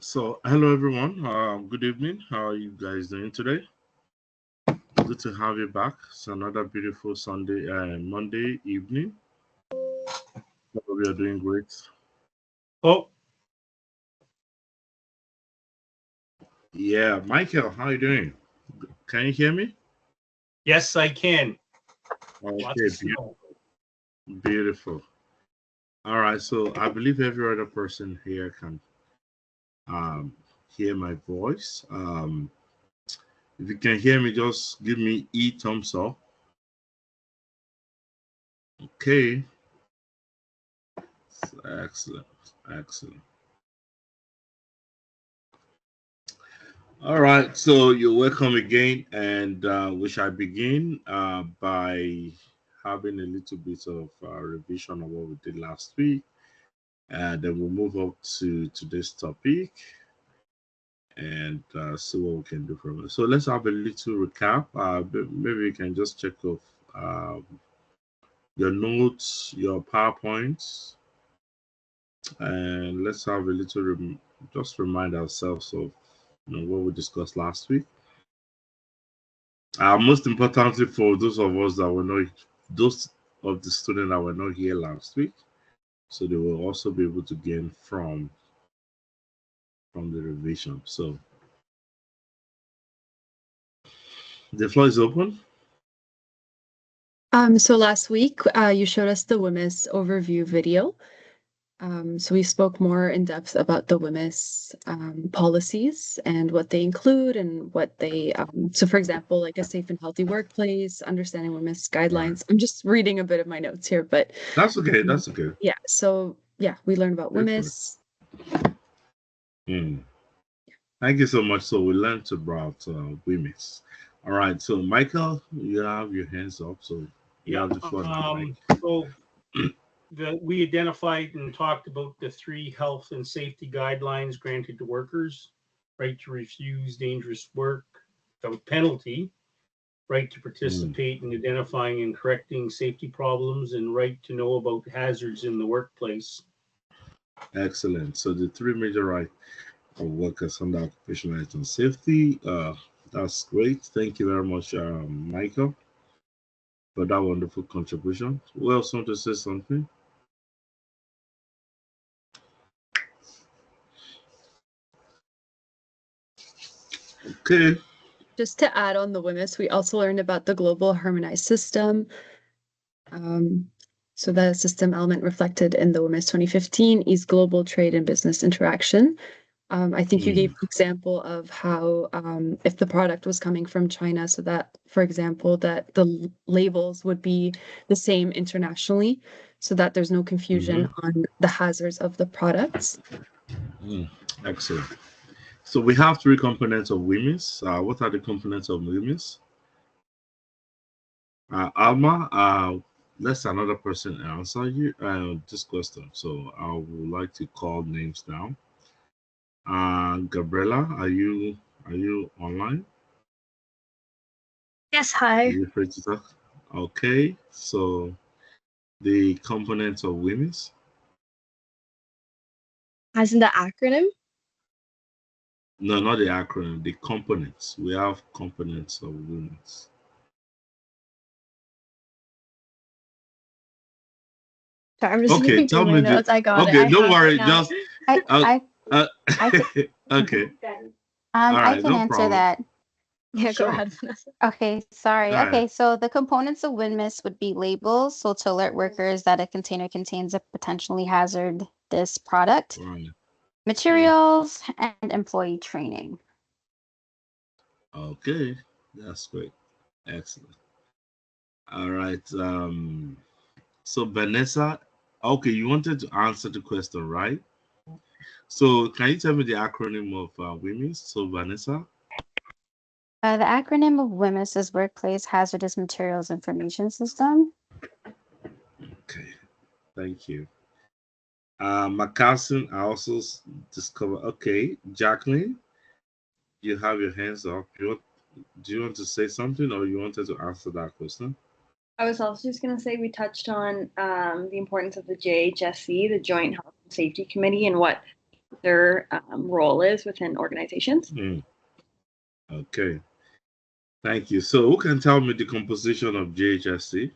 So, hello everyone. Good evening. How are you guys doing today? Good to have you back. It's another beautiful Sunday, Monday evening. Hope we are doing great. Oh, Yeah, Michael, how are you doing? Can you hear me? yes, I can. Lots Okay, of snow. beautiful. All right. So, I believe every other person here can um, hear my voice. If you can hear me, just give me thumbs up. Okay. Excellent. Excellent. All right, so you're welcome again, and we shall begin by having a little bit of revision of what we did last week, and then we'll move up to today's topic and see what we can do from it. So let's have a little recap. Maybe you can just check off your notes, your PowerPoints, and let's have a little just remind ourselves of what we discussed last week. Most importantly, for those of us that were not, those of the students that were not here last week, so they will also be able to gain from the revision. So the floor is open. So last week, you showed us the WMIS overview video. So we spoke more in depth about the WMIS policies and what they include and what they, so for example, like a safe and healthy workplace, understanding WMIS guidelines. I'm just reading a bit of my notes here, but That's okay. That's okay. yeah. So yeah, we learned about Go for it. WMIS. Thank you so much. So we learned about women's. All right. So Michael, you have your hands up. So you Yeah. have the floor now, Mike. So we identified and talked about the three health and safety guidelines granted to workers: right to refuse dangerous work without penalty, right to participate in identifying and correcting safety problems, and right to know about hazards in the workplace. Excellent. So the three major rights of workers under occupational health and safety. That's great. Thank you very much, Michael, for that wonderful contribution. Who else want to say something? Okay. Just to add on the WMIS, we also learned about the global harmonized system. So the system element reflected in the WMIS 2015 is global trade and business interaction. I think you gave an example of how if the product was coming from China, so that, for example, that the labels would be the same internationally, so that there's no confusion on the hazards of the products. Excellent. So we have three components of WMIS. What are the components of WMIS? Alma, let another person answer you this question. So I would like to call names down. Gabriela, are you online? Yes, Are hi. you free to talk? Okay. So the components of WMIS. As in the acronym? No, not the acronym, the components. We have components of WMIS. Sorry, I'm just Okay, looking through tell my me the. notes. I got it. Okay, I don't have it worry. now. Just I uh, I uh, I can, okay. All I right, can no answer problem. that. Yeah, go Sure. ahead, Vanessa. Okay, sorry. Go ahead. Okay, so the components of WinMIS would be labels, so to alert workers that a container contains a potentially hazardous product, Right. Mm, materials, and employee training. okay, that's great. Excellent. All right. So Vanessa, okay, you wanted to answer the question, right? So can you tell me the acronym of WMIS? So Vanessa. The acronym of WinMIS is Workplace Hazardous Materials Information System. Okay, thank you. McCarson, I also discovered. Okay, Jacqueline, you have your hands up. Do you want to say something, or you wanted to answer that question? I was also just going to say we touched on the importance of the JHSC, the Joint Health and Safety Committee, and what their role is within organizations. Okay. Thank you. So who can tell me the composition of JHSC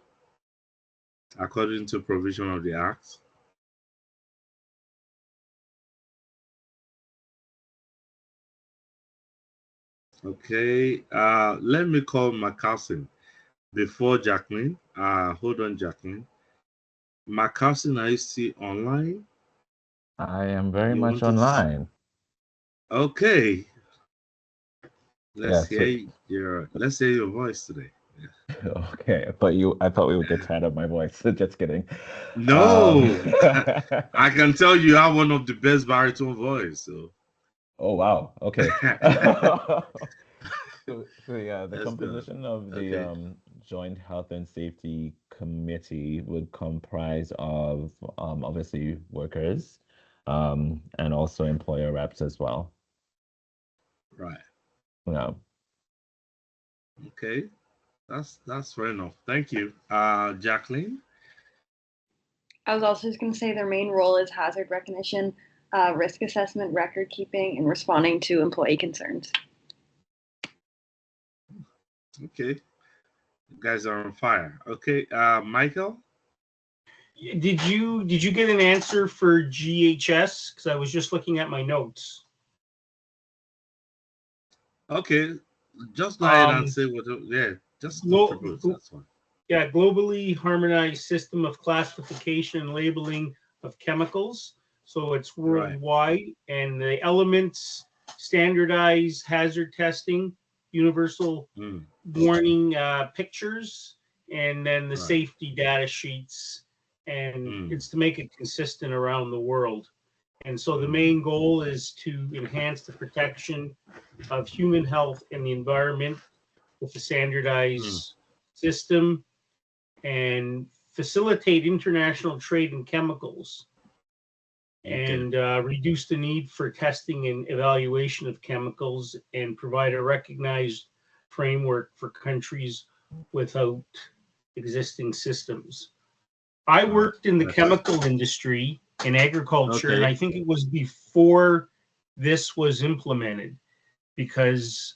according to provision of the Act? Okay. Let me call my cousin before Jacqueline. Hold on, Jacqueline. My cousin, are you still online? I am very You much wanted to... online. Okay. Let's Yeah, hear your voice today. okay, I thought we would get tired of my voice. Just kidding. No, I can tell you have one of the best baritone voice. So. Oh wow. Okay. So yeah, the That's good. composition of the Okay. Joint Health and Safety Committee would comprise of obviously workers, and also employer reps as well. Right. Yeah. Okay. That's fair enough. Thank you. Jacqueline? I was also just going to say their main role is hazard recognition, risk assessment, record keeping, and responding to employee concerns. Okay. You guys are on fire. Okay. Michael? Did you get an answer for GHS? Because I was just looking at my notes. Okay. Just go ahead and say what. Yeah. Just contribute. That's fine. Yeah, globally harmonized system of classification and labeling of chemicals. So it's worldwide, and the elements standardize hazard testing, universal warning pictures, and then the safety data sheets. And it's to make it consistent around the world. And so the main goal is to enhance the protection of human health and the environment with a standardized system, and facilitate international trade in chemicals, and reduce the need for testing and evaluation of chemicals, and provide a recognized framework for countries without existing systems. I worked in the chemical industry in agriculture, and I think it was before this was implemented, because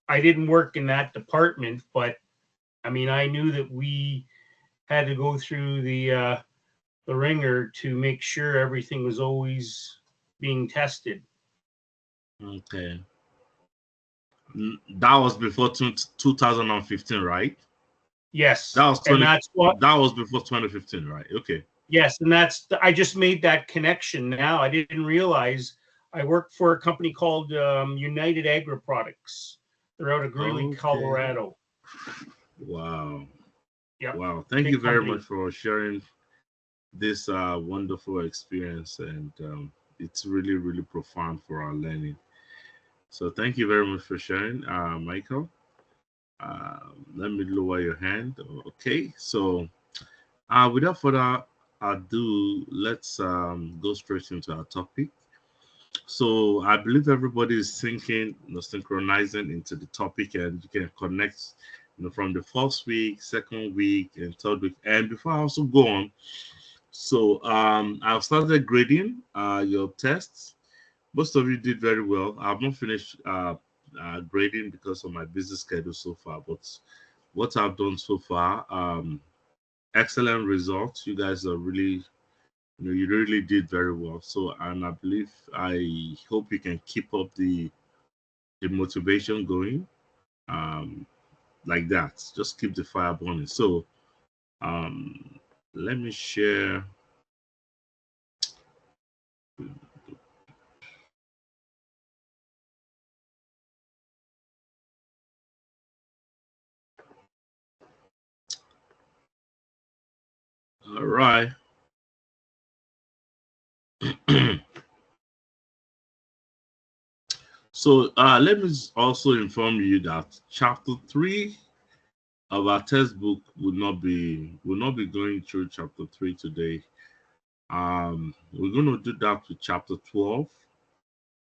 I didn't work in that department, but I mean, I knew that we had to go through the ringer to make sure everything was always being tested. Okay. That was before 2015, right? Yes. That was 20, and that's what. That was before 2015, right? Okay. Yes, and I just made that connection now. I didn't realize I worked for a company called United Agri Products. They're out of Greeley, Colorado. Wow. Yeah. Wow. Thank you very much for sharing this wonderful experience, and it's really, really profound for our learning. So thank you very much for sharing, Michael. Let me lower your hand. Okay. So without further ado, let's go straight into our topic. So I believe everybody is synchronizing into the topic, and you can connect, from the first week, second week, and third week. And before I also go on, so I've started grading your tests. Most of you did very well. I've not finished grading because of my busy schedule so far, but what I've done so far, excellent results. You guys are really, you really did very well. So, and I hope you can keep up the motivation going, like that. Just keep the fire burning. So, let me share. All right. So let me also inform you that chapter 3 of our textbook will not be going through chapter 3 today. We're going to do that with chapter 12.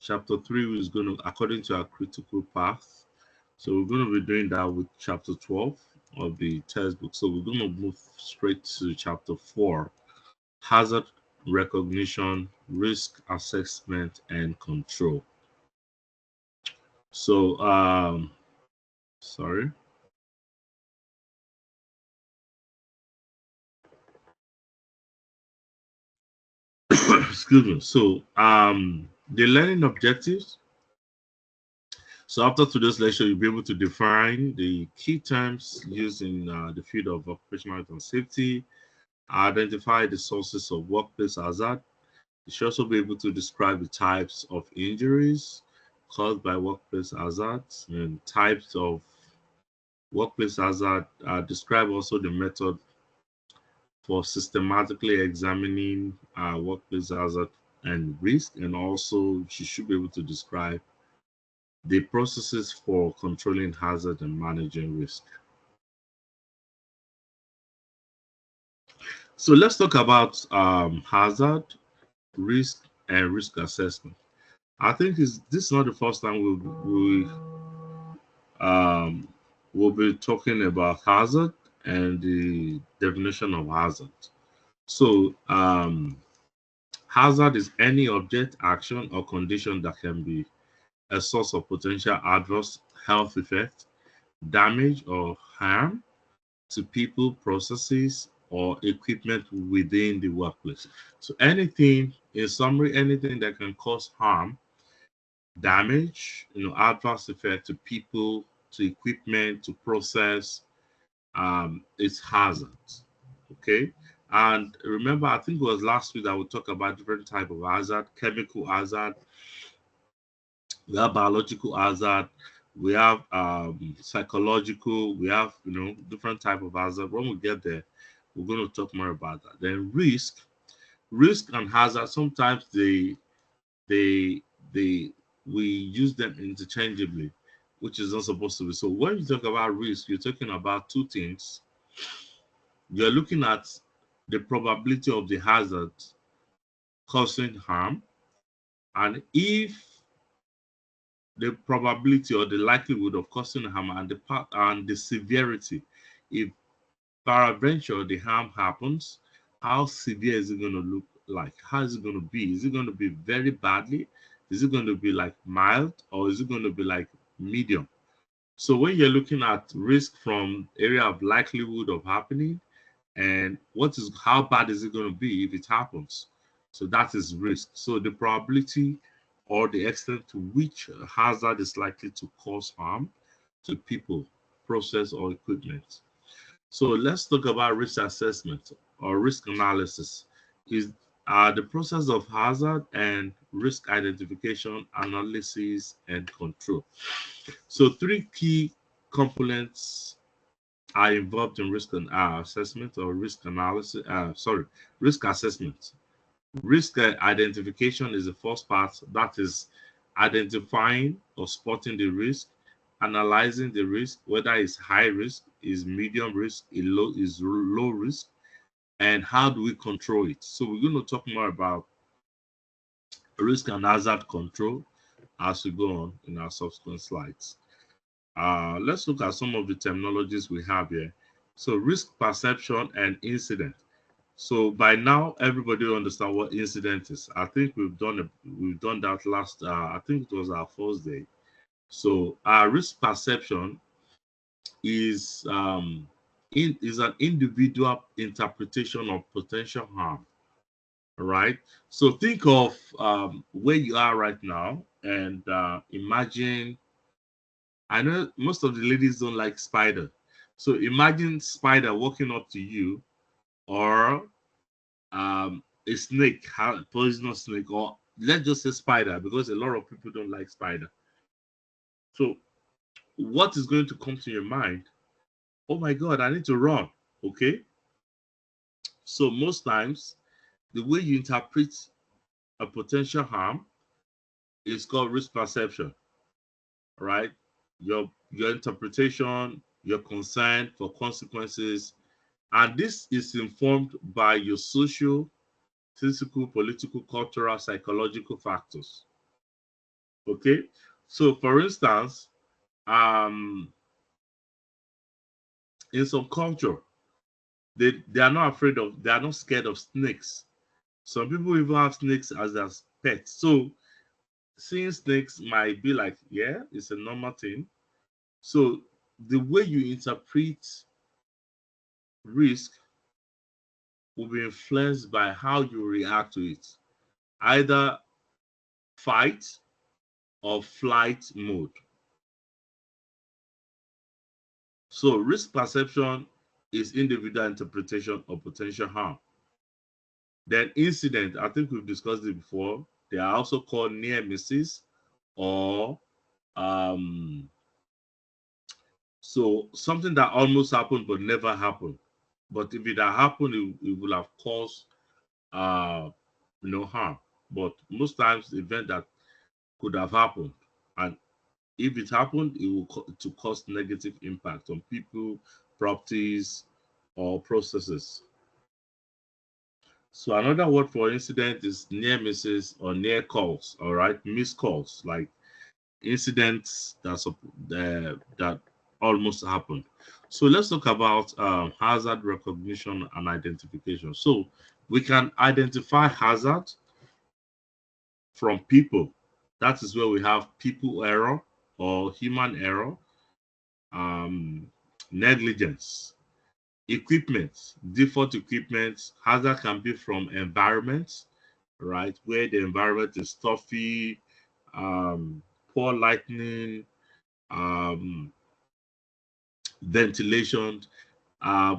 Chapter 3 is going to, according to our critical path. So we're going to be doing that with chapter 12 of the textbook. So we're going to move straight to chapter 4, hazard recognition, risk assessment, and control. So, sorry. Excuse me. So, the learning objectives. So, after today's lecture, you'll be able to define the key terms used in the field of occupational health and safety, identify the sources of workplace hazard. You should also be able to describe the types of injuries caused by workplace hazards and types of workplace hazard. Describe also the method for systematically examining workplace hazard and risk, and also she should be able to describe the processes for controlling hazard and managing risk. So let's talk about hazard, risk, and risk assessment. I think this is not the first time um, we'll be talking about hazard and the definition of hazard. So hazard is any object, action, or condition that can be a source of potential adverse health effect, damage, or harm to people, processes, or equipment within the workplace. So anything, in summary, anything that can cause harm, damage, adverse effect to people, to equipment, to process, it's hazards. Okay. And remember, I think it was last week that we talked about different type of hazard, chemical hazard, we have biological hazard, we have psychological, we have different type of hazard. When we get there, we're going to talk more about that. Then risk and hazard, sometimes they they we use them interchangeably, which is not supposed to be. So when you talk about risk, you're talking about two things. You're looking at the probability of the hazard causing harm, and if the probability or the likelihood of causing harm and the severity, if peradventure the harm happens, how severe is it going to look like? How is it going to be? Is it going to be very badly? Is it going to be like mild, or is it going to be like medium? So when you're looking at risk from area of likelihood of happening, and how bad is it going to be if it happens? So that is risk. So the probability or the extent to which a hazard is likely to cause harm to people, process, or equipment. So let's talk about risk assessment or risk analysis. Is the process of hazard and risk identification, analysis, and control. So three key components are involved in risk and assessment or risk analysis. Risk assessment. Risk identification is the first part. That is identifying or spotting the risk, analyzing the risk, whether it's high risk, is medium risk, is low risk, and how do we control it. So we're going to talk more about risk and hazard control as we go on in our subsequent slides. Let's look at some of the terminologies we have here. So risk perception and incident. So by now, everybody will understand what incident is. I think we've done that last. I think it was our first day. So our risk perception is is an individual interpretation of potential harm. Right. So think of where you are right now, and imagine. I know most of the ladies don't like spider. So imagine spider walking up to you, or a snake, poisonous snake, or let's just say spider, because a lot of people don't like spider. So what is going to come to your mind? Oh my God, I need to run. Okay. So most times, the way you interpret a potential harm is called risk perception, right? Your interpretation, your concern for consequences, and this is informed by your social, physical, political, cultural, psychological factors. Okay, so for instance, um, in some culture, they are not scared of snakes. Some people even have snakes as their pets. So seeing snakes might be like, yeah, it's a normal thing. So the way you interpret risk will be influenced by how you react to it, either fight or flight mode. So risk perception is individual interpretation of potential harm. Then incident, I think we've discussed it before. They are also called near misses, or um, so something that almost happened but never happened. But if it had happened, it would have caused harm. But most times, the event that could have happened, and if it happened, it will to cause negative impact on people, properties, or processes. So another word for incident is near misses or near calls. All right, missed calls, like incidents that almost happened. So let's talk about hazard recognition and identification. So we can identify hazard from people. That is where we have people error or human error, um, negligence, equipment, default equipment. Hazard can be from environments, right, where the environment is stuffy, poor lighting, um, ventilation.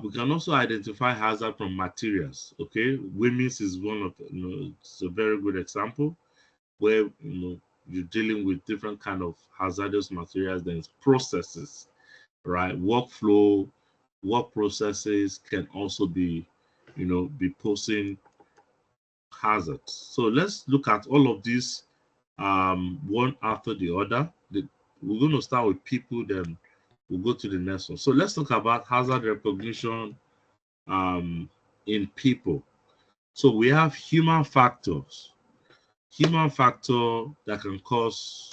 We can also identify hazard from materials. Okay, women's is one of it's a very good example where you're dealing with different kind of hazardous materials. Then it's processes, right? Work processes can also be posing hazards. So let's look at all of these one after the other. We're going to start with people, then we'll go to the next one. So let's talk about hazard recognition in people. So we have human factors. Human factor that can cause,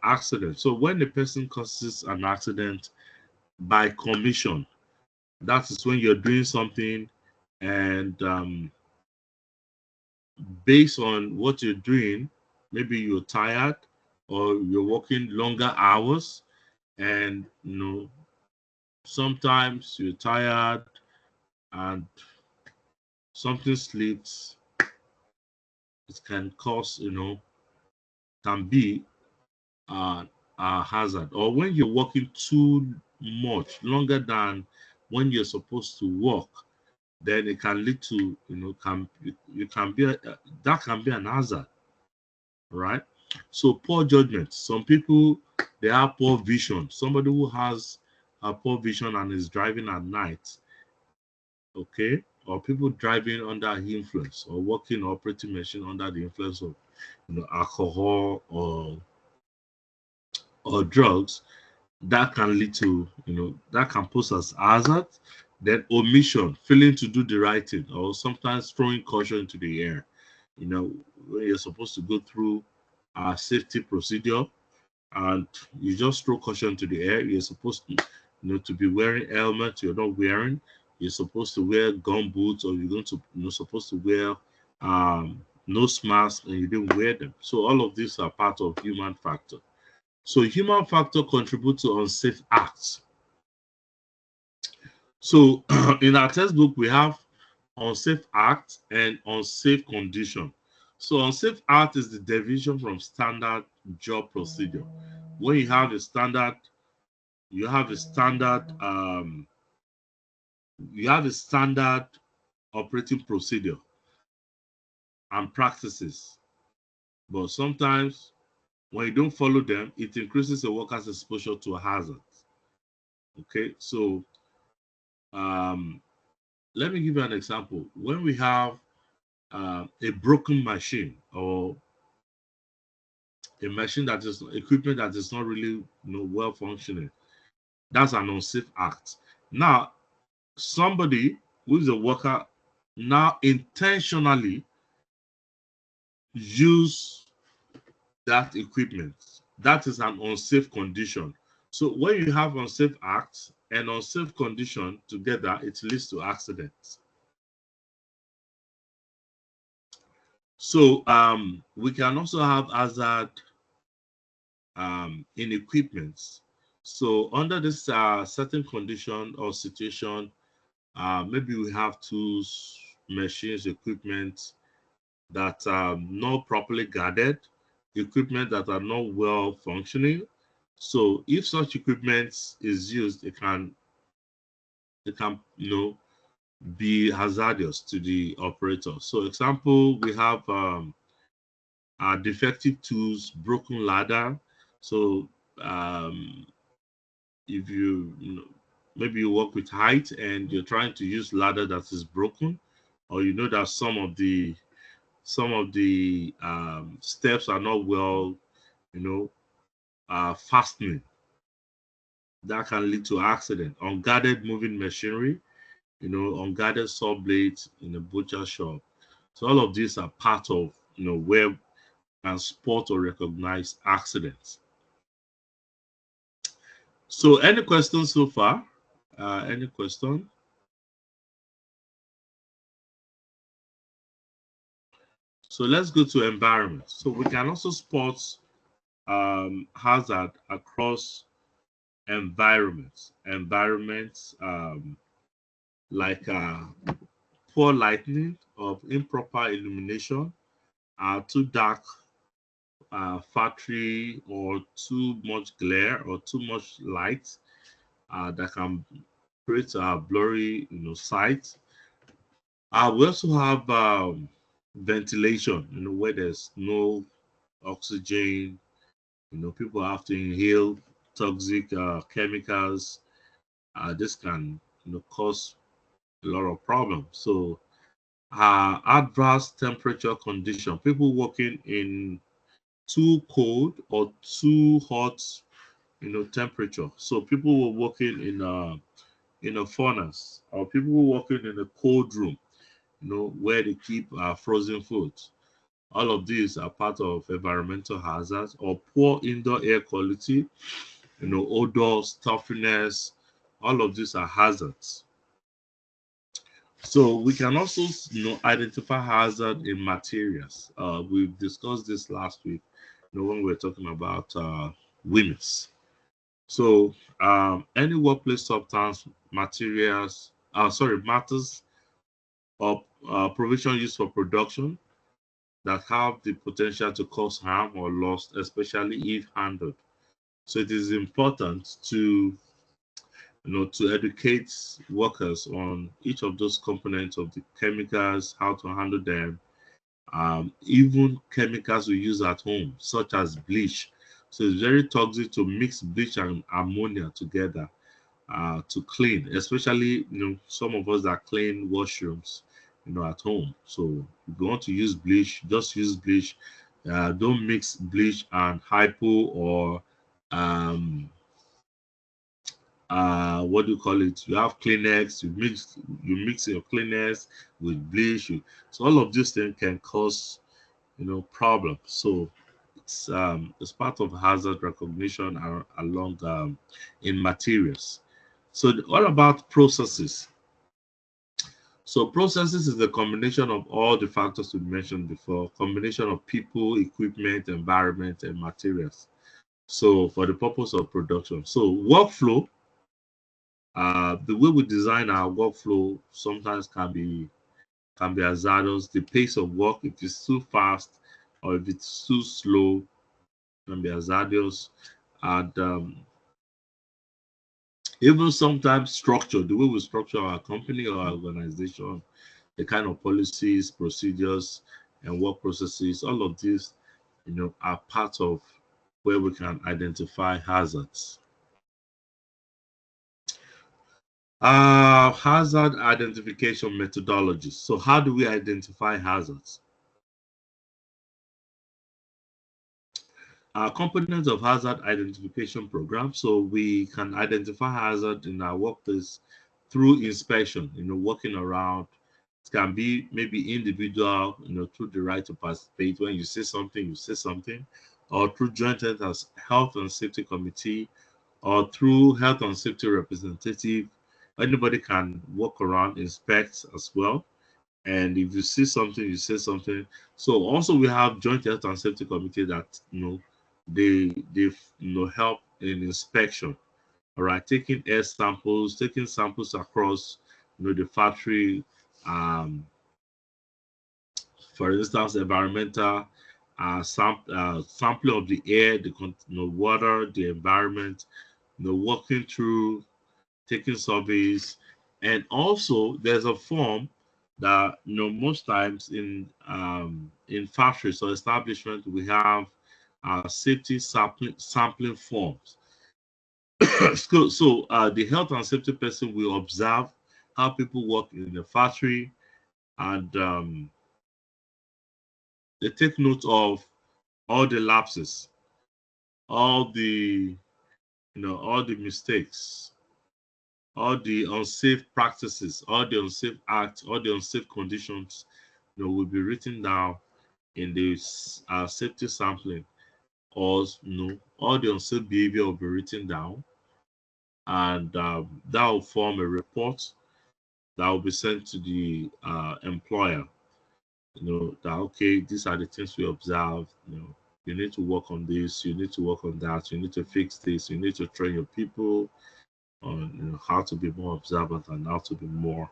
accident. So when the person causes an accident by commission, that is when you're doing something and based on what you're doing, maybe you're tired or you're working longer hours, and sometimes you're tired and something slips. It can cause, can be a hazard. Or when you're working too much, longer than when you're supposed to work, then it can lead to, you can be that can be an hazard, right? So poor judgment. Some people, they have poor vision. Somebody who has a poor vision and is driving at night, okay, or people driving under influence or working operating machine under the influence of alcohol or drugs, that can lead to, that can pose as hazard. Then omission, failing to do the right thing, or sometimes throwing caution into the air. When you're supposed to go through a safety procedure and you just throw caution to the air. You're supposed to, to be wearing helmet. You're not wearing. You're supposed to wear gum boots, or you're going to, supposed to wear nose mask, and you didn't wear them. So all of these are part of human factor. So human factor contributes to unsafe acts. So in our textbook, we have unsafe act and unsafe condition. So unsafe act is the deviation from standard job procedure. When you have a standard, you have a standard, you have a standard operating procedure and practices. But sometimes when you don't follow them, it increases a worker's exposure to hazards. Okay, so let me give you an example. When we have a broken machine, or a machine that is equipment that is not really well functioning, that's an unsafe act. Now, somebody who is a worker now intentionally use that equipment. That is an unsafe condition. So when you have unsafe acts and unsafe condition together, it leads to accidents. So we can also have hazard in equipment. So under this certain condition or situation, maybe we have tools, machines, equipment that are not properly guarded, equipment that are not well functioning. So if such equipment is used, it can be hazardous to the operator. So example, we have defective tools, broken ladder. So um, if maybe you work with height and you're trying to use ladder that is broken, or you know that some of the steps are not well, fastening, that can lead to accident. Unguarded moving machinery, unguarded saw blades in a butcher shop. So all of these are part of where and spot or recognize accidents. So any questions so far? Any question? So let's go to environment. So we can also spot hazard across environments. Environments like poor lighting or improper illumination, too dark factory, or too much glare or too much light that can create a blurry sight. We also have ventilation, where there's no oxygen. People have to inhale toxic chemicals. This can cause a lot of problems. So adverse temperature condition, people working in too cold or too hot temperature. So people were working in a furnace, or people working in a cold room, where they keep frozen food. All of these are part of environmental hazards. Or poor indoor air quality, odor, stuffiness. All of these are hazards. So we can also identify hazard in materials. We've discussed this last week, when we were talking about WIMS. So any workplace substance, materials, matters or provision used for production that have the potential to cause harm or loss, especially if handled. So it is important to educate workers on each of those components of the chemicals, how to handle them, even chemicals we use at home, such as bleach. So it's very toxic to mix bleach and ammonia together to clean, especially some of us that clean washrooms, at home. So if you want to use bleach, just use bleach. Don't mix bleach and hypo or um, what do you call it? You have Kleenex, you mix your Kleenex with bleach. So all of these things can cause problems. So it's part of hazard recognition along in materials. So all about processes. So processes is the combination of all the factors we mentioned before, combination of people, equipment, environment, and materials. So for the purpose of production. So workflow, the way we design our workflow sometimes can be hazardous. The pace of work, if it's too fast or if it's too slow, can be hazardous. And even sometimes structure, the way we structure our company or our organization, the kind of policies, procedures, and work processes, all of these, are part of where we can identify hazards. Hazard identification methodologies. So how do we identify hazards? Components of hazard identification program. So we can identify hazard in our workplace through inspection, working around. It can be maybe individual, through the right to participate. When you say something, you say something, or through joint health and safety committee, or through health and safety representative. Anybody can walk around, inspect as well. And if you see something, you say something. So also we have joint health and safety committee that they help in inspection. All right, taking air samples, taking samples across the factory. For instance, environmental sampling of the air, the water, the environment, walking through, taking surveys, and also there's a form that most times in factories or establishment we have safety sampling forms. So the health and safety person will observe how people work in the factory, and they take note of all the lapses, all the all the mistakes, all the unsafe practices, all the unsafe acts, all the unsafe conditions, will be written down in this safety sampling, or all the unsafe behavior will be written down, and that will form a report that will be sent to the employer. That okay, these are the things we observe. You need to work on this, you need to work on that, you need to fix this, you need to train your people on how to be more observant and how to be more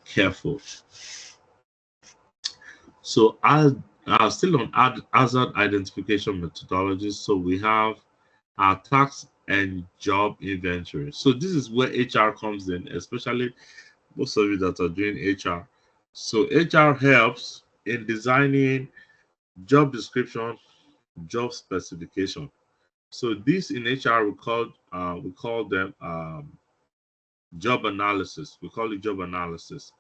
careful. So as still on hazard identification methodologies, so we have our tax and job inventory. So this is where HR comes in, especially most of you that are doing HR. So HR helps in designing job description, job specification. So this in HR we call them job analysis. We call it job analysis.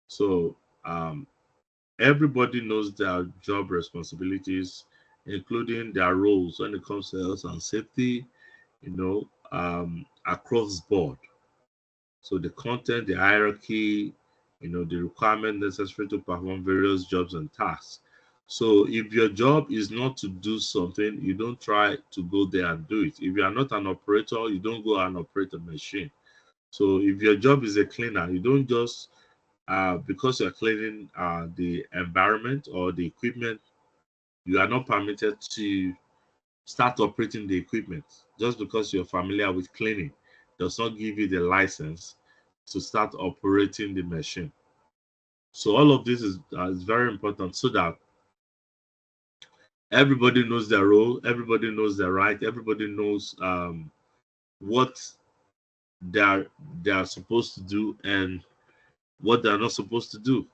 So um, everybody knows their job responsibilities, including their roles when it comes to health and safety, across board. So the content, the hierarchy, the requirement necessary to perform various jobs and tasks. So if your job is not to do something, you don't try to go there and do it. If you are not an operator, you don't go and operate a machine. So if your job is a cleaner, you don't just because you're cleaning the environment or the equipment, you are not permitted to start operating the equipment. Just because you're familiar with cleaning does not give you the license to start operating the machine. So all of this is very important so that everybody knows their role, everybody knows their right, everybody knows what they're supposed to do and what they're not supposed to do.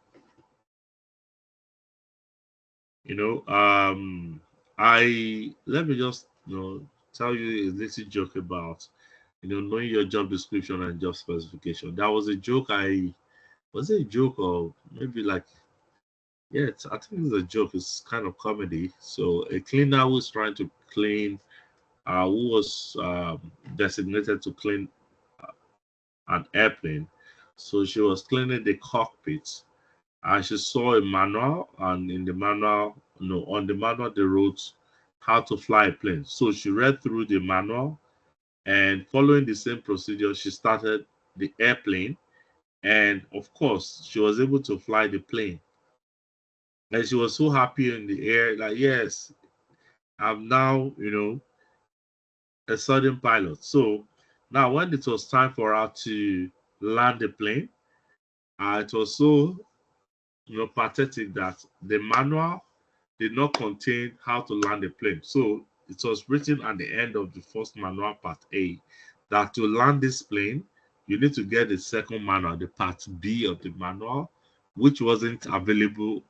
I let me just tell you a little joke about knowing your job description and job specification. That was a joke. I was it a joke or maybe like I think it's a joke. It's kind of comedy. So a cleaner who was trying to clean, who was designated to clean an airplane. So she was cleaning the cockpit and she saw a manual, and in the manual, on the manual they wrote how to fly a plane. So she read through the manual, and following the same procedure, she started the airplane, and of course, she was able to fly the plane. And she was so happy in the air, like, yes, I'm now, a sudden pilot. So now when it was time for her to land the plane, it was so, pathetic that the manual did not contain how to land a plane. So it was written at the end of the first manual, part A, that to land this plane, you need to get the second manual, the part B of the manual, which wasn't available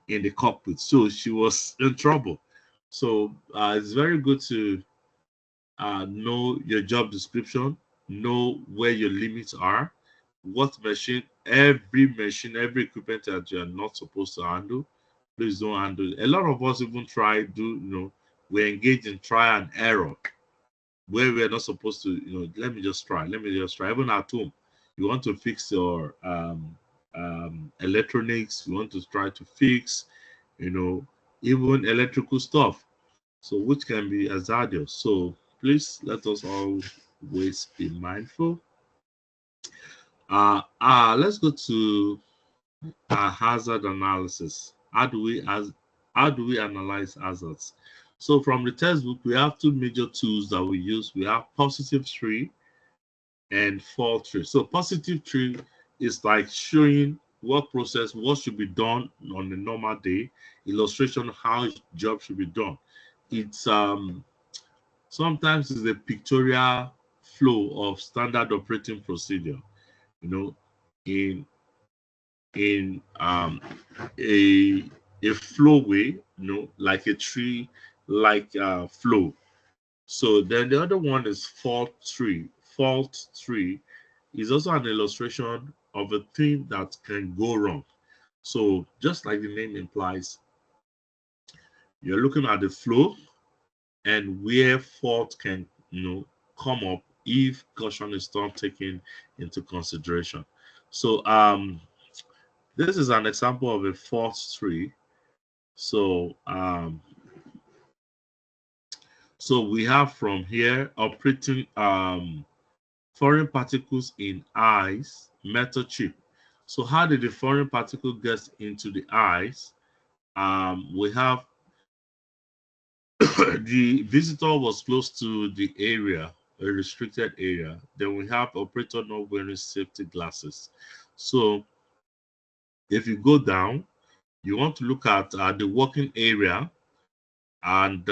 in the cockpit. So she was in trouble. So it's very good to know your job description, know where your limits are, what machine, every equipment that you're not supposed to handle, please don't handle. A lot of us even we engage in try and error where we're not supposed to, let me just try. Even at home, you want to fix your electronics, you want to try to fix, even electrical stuff. So which can be hazardous. So please let us always be mindful. Let's go to hazard analysis. How do we analyze hazards? So from the textbook, we have two major tools that we use. We have positive tree and fault tree. So positive tree is like showing what should be done on a normal day, illustration of how job should be done. It's sometimes it's a pictorial flow of standard operating procedure, you know, in in a flowway, like a tree, like flow. So then the other one is fault tree. Fault tree is also an illustration of a thing that can go wrong. So just like the name implies, you're looking at the flow and where fault can come up if caution is not taken into consideration. So this is an example of a fault tree. So so we have from here operating foreign particles in eyes, metal chip. So how did the foreign particle get into the eyes? We have the visitor was close to the area, a restricted area. Then we have operator not wearing safety glasses. So if you go down, you want to look at the working area, and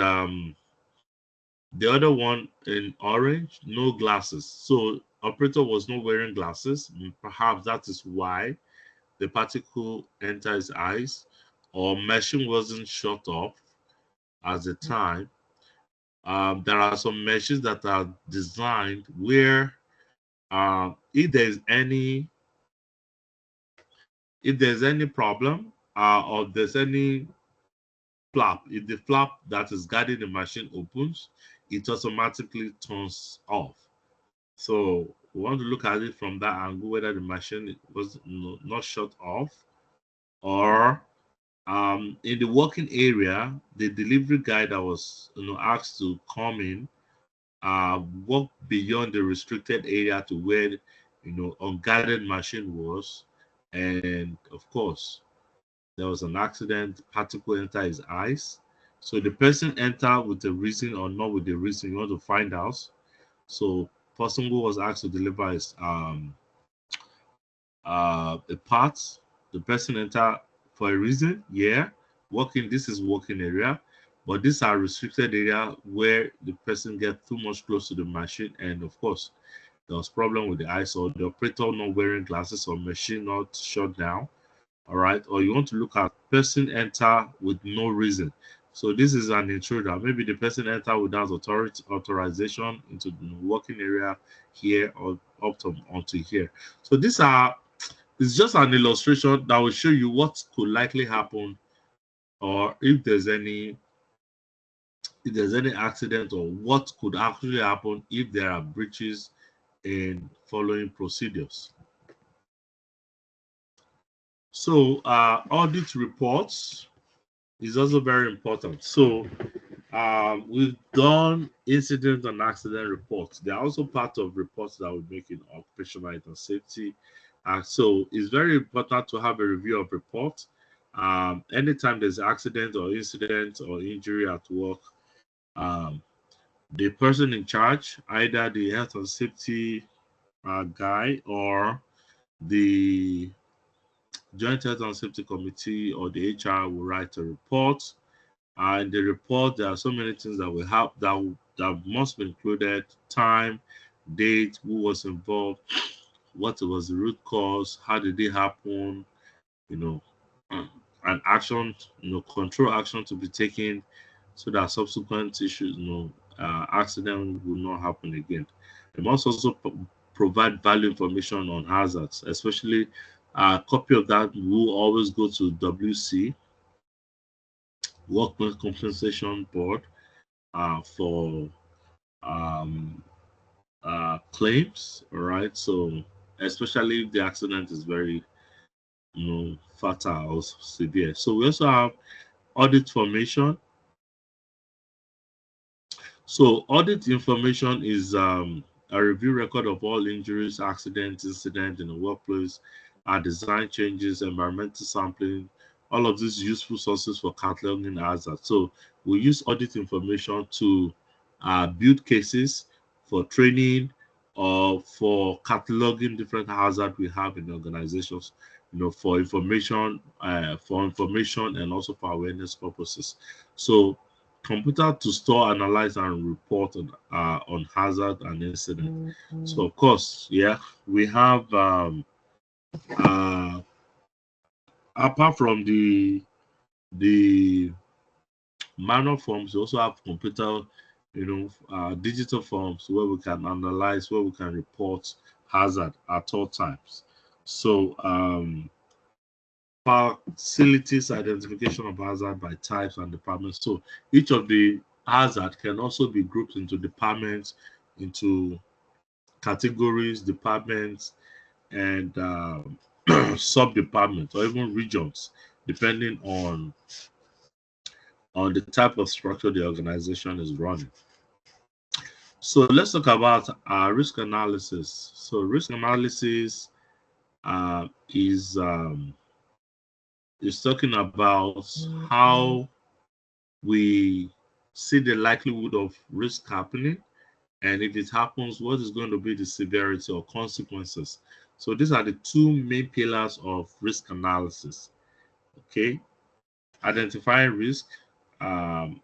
the other one in orange, no glasses. So operator was not wearing glasses. Perhaps that is why the particle entered his eyes, or machine wasn't shut off at the time. There are some machines that are designed where if there's any problem, or there's any flap, if the flap that is guarding the machine opens, it automatically turns off. So we want to look at it from that angle, whether the machine was not shut off, or in the working area, the delivery guy that was asked to come in walk beyond the restricted area to where unguarded machine was, and of course there was an accident, particle enter his eyes. So the person enter with a reason or not with the reason, you want to find out. So person who was asked to deliver his a part, the person enter for a reason, yeah. Working, this is working area, but these are restricted area where the person get too much close to the machine, and of course there was problem with the eyes, or the operator not wearing glasses, or machine not shut down. All right, or you want to look at person enter with no reason. So this is an intruder. Maybe the person enter without authorization into the working area here, or up to onto here. So these are, it's just an illustration that will show you what could likely happen, or if there's any accident, or what could actually happen if there are breaches in following procedures. So audit reports is also very important. So we've done incident and accident reports. They are also part of reports that we make in occupational health and safety. So it's very important to have a review of reports. Anytime there's accident or incident or injury at work, the person in charge, either the health and safety guy, or the joint health and safety committee, or the HR, will write a report. In the report, there are so many things that we have that must be included: time, date, who was involved, what was the root cause, how did it happen, you know, and action, control action to be taken so that subsequent issues, accident will not happen again. They must also provide value information on hazards, especially a copy of that will always go to WC, Workmen's Compensation Board, for um, claims. All right, so especially if the accident is very fatal or severe. So we also have audit formation. So audit information is a review record of all injuries, accidents, incidents in the workplace, design changes, environmental sampling, all of these useful sources for cataloging hazards. So we use audit information to build cases for training or for cataloging different hazards we have in organizations, for information, and also for awareness purposes. So computer to store, analyze, and report on hazard and incident. So of course, yeah, we have uh, apart from the manual forms, we also have computer, digital forms where we can analyze, where we can report hazard at all times. So facilities identification of hazard by types and departments. So each of the hazard can also be grouped into departments, into categories, departments, and sub departments, or even regions, depending on the type of structure the organization is running. So let's talk about risk analysis. So risk analysis is talking about how we see the likelihood of risk happening, and if it happens, what is going to be the severity or consequences. So these are the two main pillars of risk analysis. Okay, identifying risk um,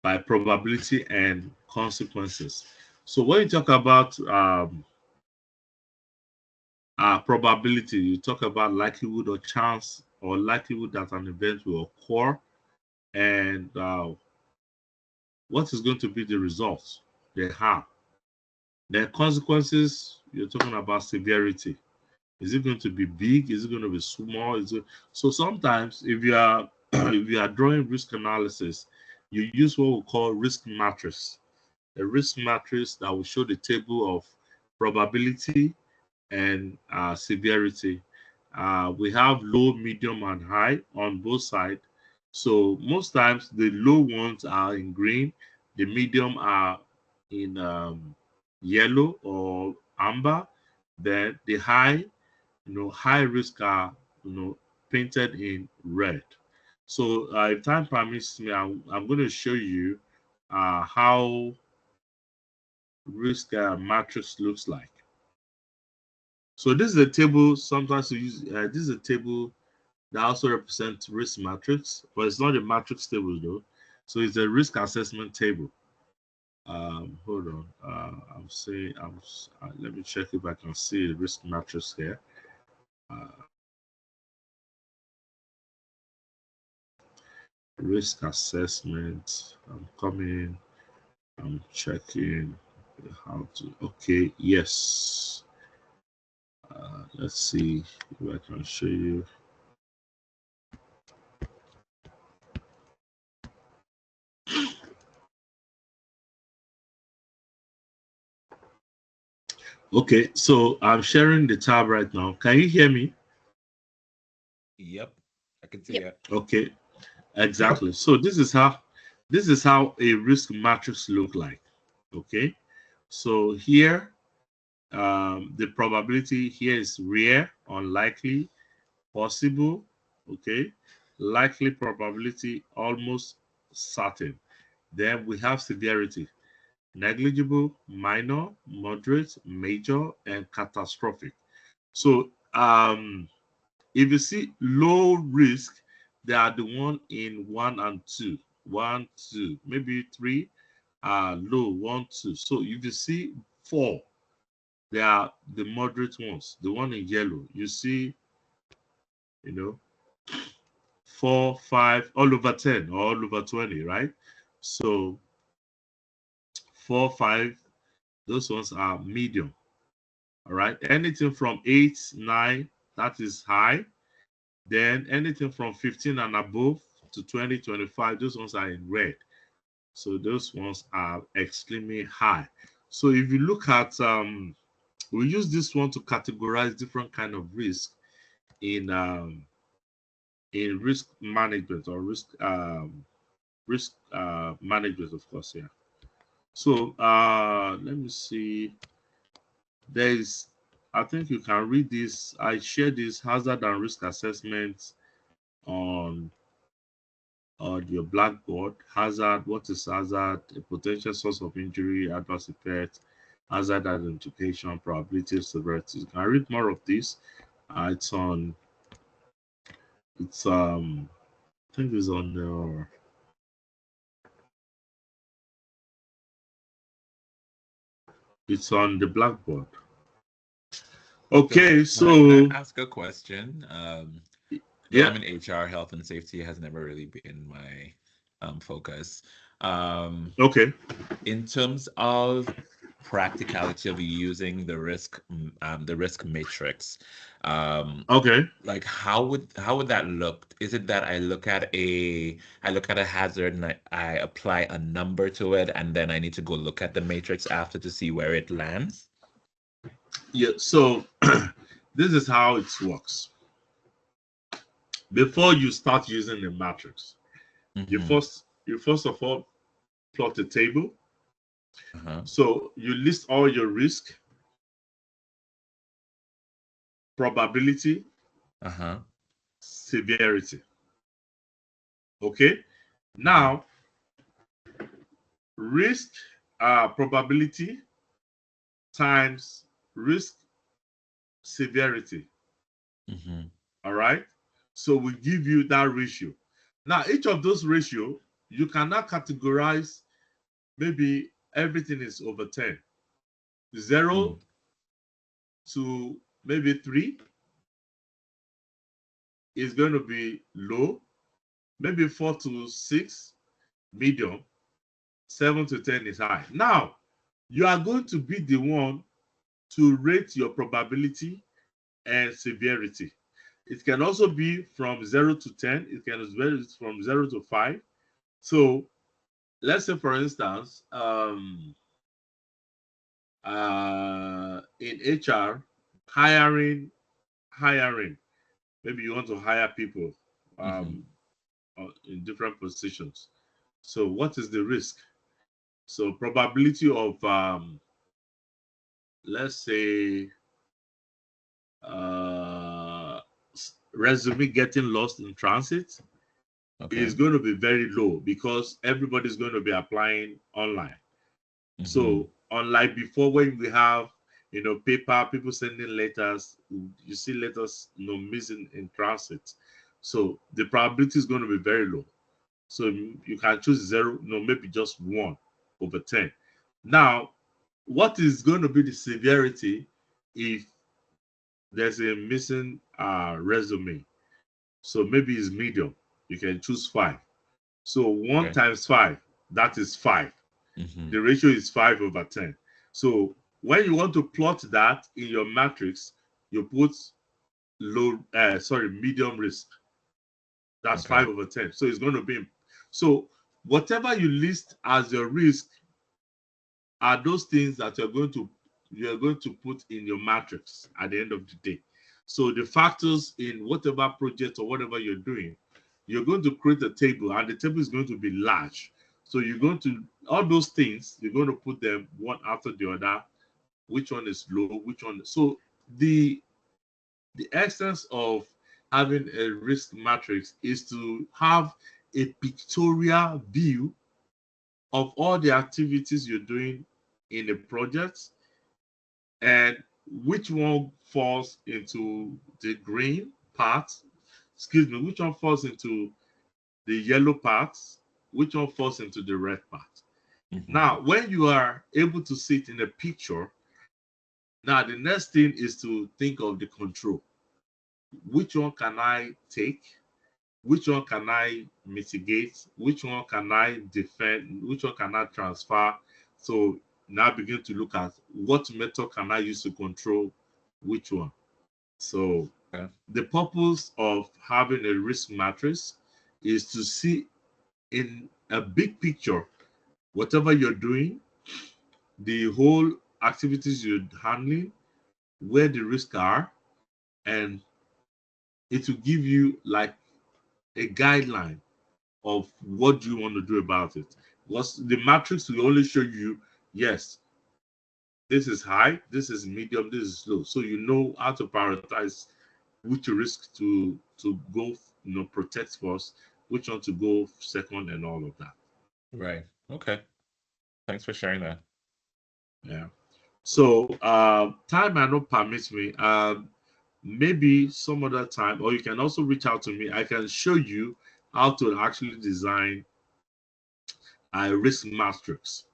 by probability and consequences. So when you talk about probability, you talk about likelihood or chance or likelihood that an event will occur, and what is going to be the results, the harm. The consequences, you're talking about severity. Is it going to be big? Is it going to be small? So sometimes if you are if you are drawing risk analysis, you use what we call risk matrix. A risk matrix that will show the table of probability and severity. We have low, medium, and high on both sides. So most times the low ones are in green, the medium are in yellow or amber, then the high, high risk are, painted in red. So if time permits me, I'm going to show you how risk matrix looks like. So this is a table. Sometimes we use this is a table that also represents risk matrix, but it's not a matrix table though. So it's a risk assessment table. Hold on. I'm saying let me check if I can see the risk matrix here. Uh, risk assessment. I'm coming. I'm checking how to. Okay. Yes. Let's see if I can show you. Okay, so I'm sharing the tab right now. Can you hear me? Yep, I can see Yep. it. Okay, exactly. So this is how a risk matrix look like. Okay, so here the probability here is rare, unlikely, possible. Okay, likely, probability, almost certain. Then we have severity: negligible, minor, moderate, major, and catastrophic. So if you see low risk, they are the one in 1 and 2. 1, 2, maybe 3 are low, 1, 2. So if you see 4, they are the moderate ones, the one in yellow. You see, you know, 4, 5, all over 10 or all over 20, right? So 4, 5, those ones are medium. All right. Anything from 8, 9, that is high. Then anything from 15 and above to 20, 25, those ones are in red. So those ones are extremely high. So if you look at, we use this one to categorize different kind of risk in risk management or risk management, of course, yeah. So let me see. There's I think you can read this. I share this hazard and risk assessment on your blackboard. Hazard, what is hazard? A potential source of injury, adverse effect, hazard identification, probability of severity. You can read more of this. It's on. It's I think it's on the. It's on the blackboard. Okay, Can so I ask a question? Though yeah, I'm in HR, health and safety has never really been my focus. okay, In terms of practicality of using the risk matrix, okay. like how would that look? Is it that I look at a hazard and I apply a number to it, and then I need to go look at the matrix after to see where it lands? Yeah, so this is how it works. Before you start using the matrix, Mm-hmm. you first of all plot a table. Uh-huh. So you list all your risk, probability, Uh-huh. severity. Okay. Mm-hmm. Now, risk probability times risk severity. Mm-hmm. All right. So we give you that ratio. Now, each of those ratio, you cannot categorize. Maybe everything is over 10. 0 to maybe 3 is going to be low. Maybe 4 to 6, medium. 7 to 10 is high. Now, you are going to be the one to rate your probability and severity. It can also be from 0 to 10. It can vary from 0 to 5. So let's say, for instance, in HR, hiring. Maybe you want to hire people Mm-hmm. in different positions. So what is the risk? So probability of let's say uh, resume getting lost in transit is Okay. going to be very low because everybody's going to be applying online. Mm-hmm. So unlike before when we have paper, people sending letters, you see letters missing in transit. So the probability is going to be very low. So you can choose 0, maybe just 1 over 10. Now, what is going to be the severity if there's a missing resume? So maybe it's medium. You can choose 5. So 1 Okay. times 5, that is 5. Mm-hmm. The ratio is 5 over 10. So when you want to plot that in your matrix, you put medium risk. That's Okay. 5 over 10. So it's going to be, so whatever you list as your risk are those things that you're going to put in your matrix at the end of the day. So the factors in whatever project or whatever you're doing, you're going to create a table, and the table is going to be large. So you're going to all those things, you're going to put them one after the other. Which one is low? Which one? So the essence of having a risk matrix is to have a pictorial view of all the activities you're doing in a project and which one falls into the green part, excuse me, which one falls into the yellow part, which one falls into the red part. Mm-hmm. Now, when you are able to see it in a picture, now the next thing is to think of the control. Which one can I take? Which one can I mitigate? Which one can I defend? Which one can I transfer? So now begin to look at what method can I use to control which one. So Okay. the purpose of having a risk matrix is to see in a big picture whatever you're doing, the whole activities you're handling, where the risks are, and it will give you like a guideline of what do you want to do about it. Because the matrix will only show you, yes, This is high, this is medium, this is low. So you know how to prioritize which risk to go, protect first, which one to go second, and all of that. Right. Okay. Thanks for sharing that. Yeah. So time might not permit me. Maybe some other time, or you can also reach out to me. I can show you how to actually design a risk matrix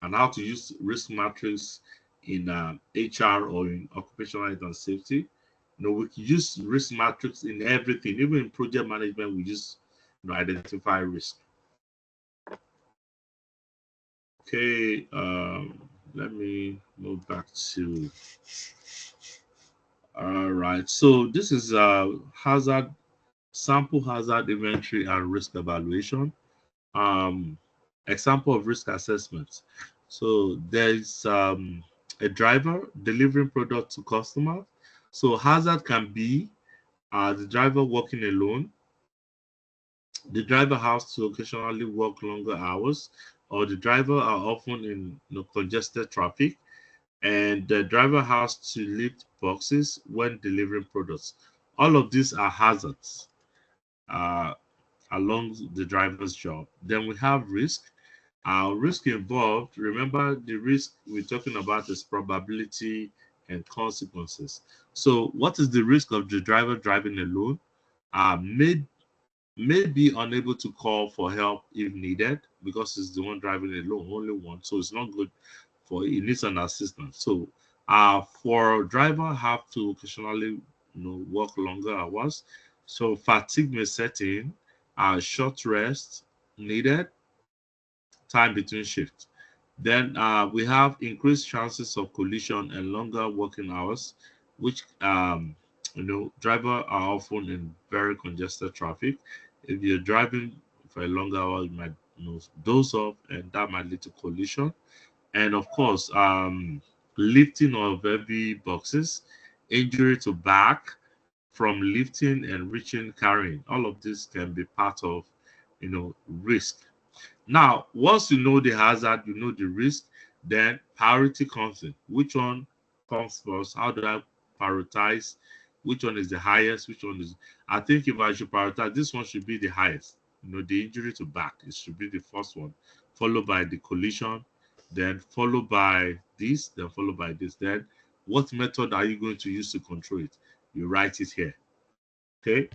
and how to use risk matrix in HR or in occupational health and safety. We can use risk matrix in everything, even in project management. We just identify risk. Okay, let me move back to. All right, so this is hazard sample hazard inventory and risk evaluation. Um, Example of risk assessment. So there's a driver delivering product to customer. So hazard can be the driver working alone. The driver has to occasionally work longer hours, or the driver are often in congested traffic, and the driver has to lift boxes when delivering products. All of these are hazards uh, along the driver's job. Then we have risk. Risk involved, remember the risk we're talking about is probability and consequences. So what is the risk of the driver driving alone? May be unable to call for help if needed because it's the one driving alone, only one. So it's not good for it needs an assistant. So for driver have to occasionally work longer hours. So fatigue may set in, short rest needed, time between shifts. Then we have increased chances of collision and longer working hours, which driver are often in very congested traffic. If you're driving for a longer hour, you might doze off, and that might lead to collision. And of course, lifting of heavy boxes, injury to back from lifting and reaching carrying. All of this can be part of risk. Now, once you know the hazard, you know the risk, then priority comes in. Which one comes first? How do I prioritize? Which one is the highest? Which one is? I think if I should prioritize, this one should be the highest. The injury to back, it should be the first one, followed by the collision, then followed by this, then followed by this. Then, what method are you going to use to control it? You write it here. Okay.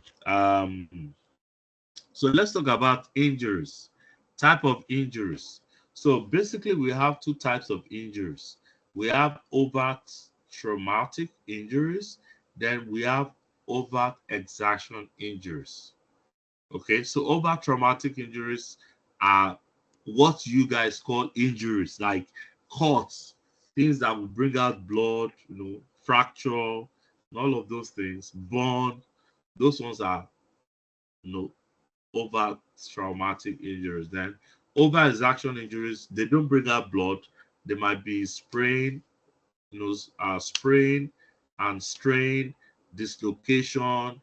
So let's talk about injuries, type of injuries. So basically, we have two types of injuries. We have overt traumatic injuries, then we have overt exertion injuries. Okay, so overt traumatic injuries are what you guys call injuries, like cuts, things that will bring out blood, fracture, and all of those things, burn. Those ones are, you know, over traumatic injuries. Then over exertion injuries, they don't bring out blood. They might be sprain, sprain and strain, dislocation,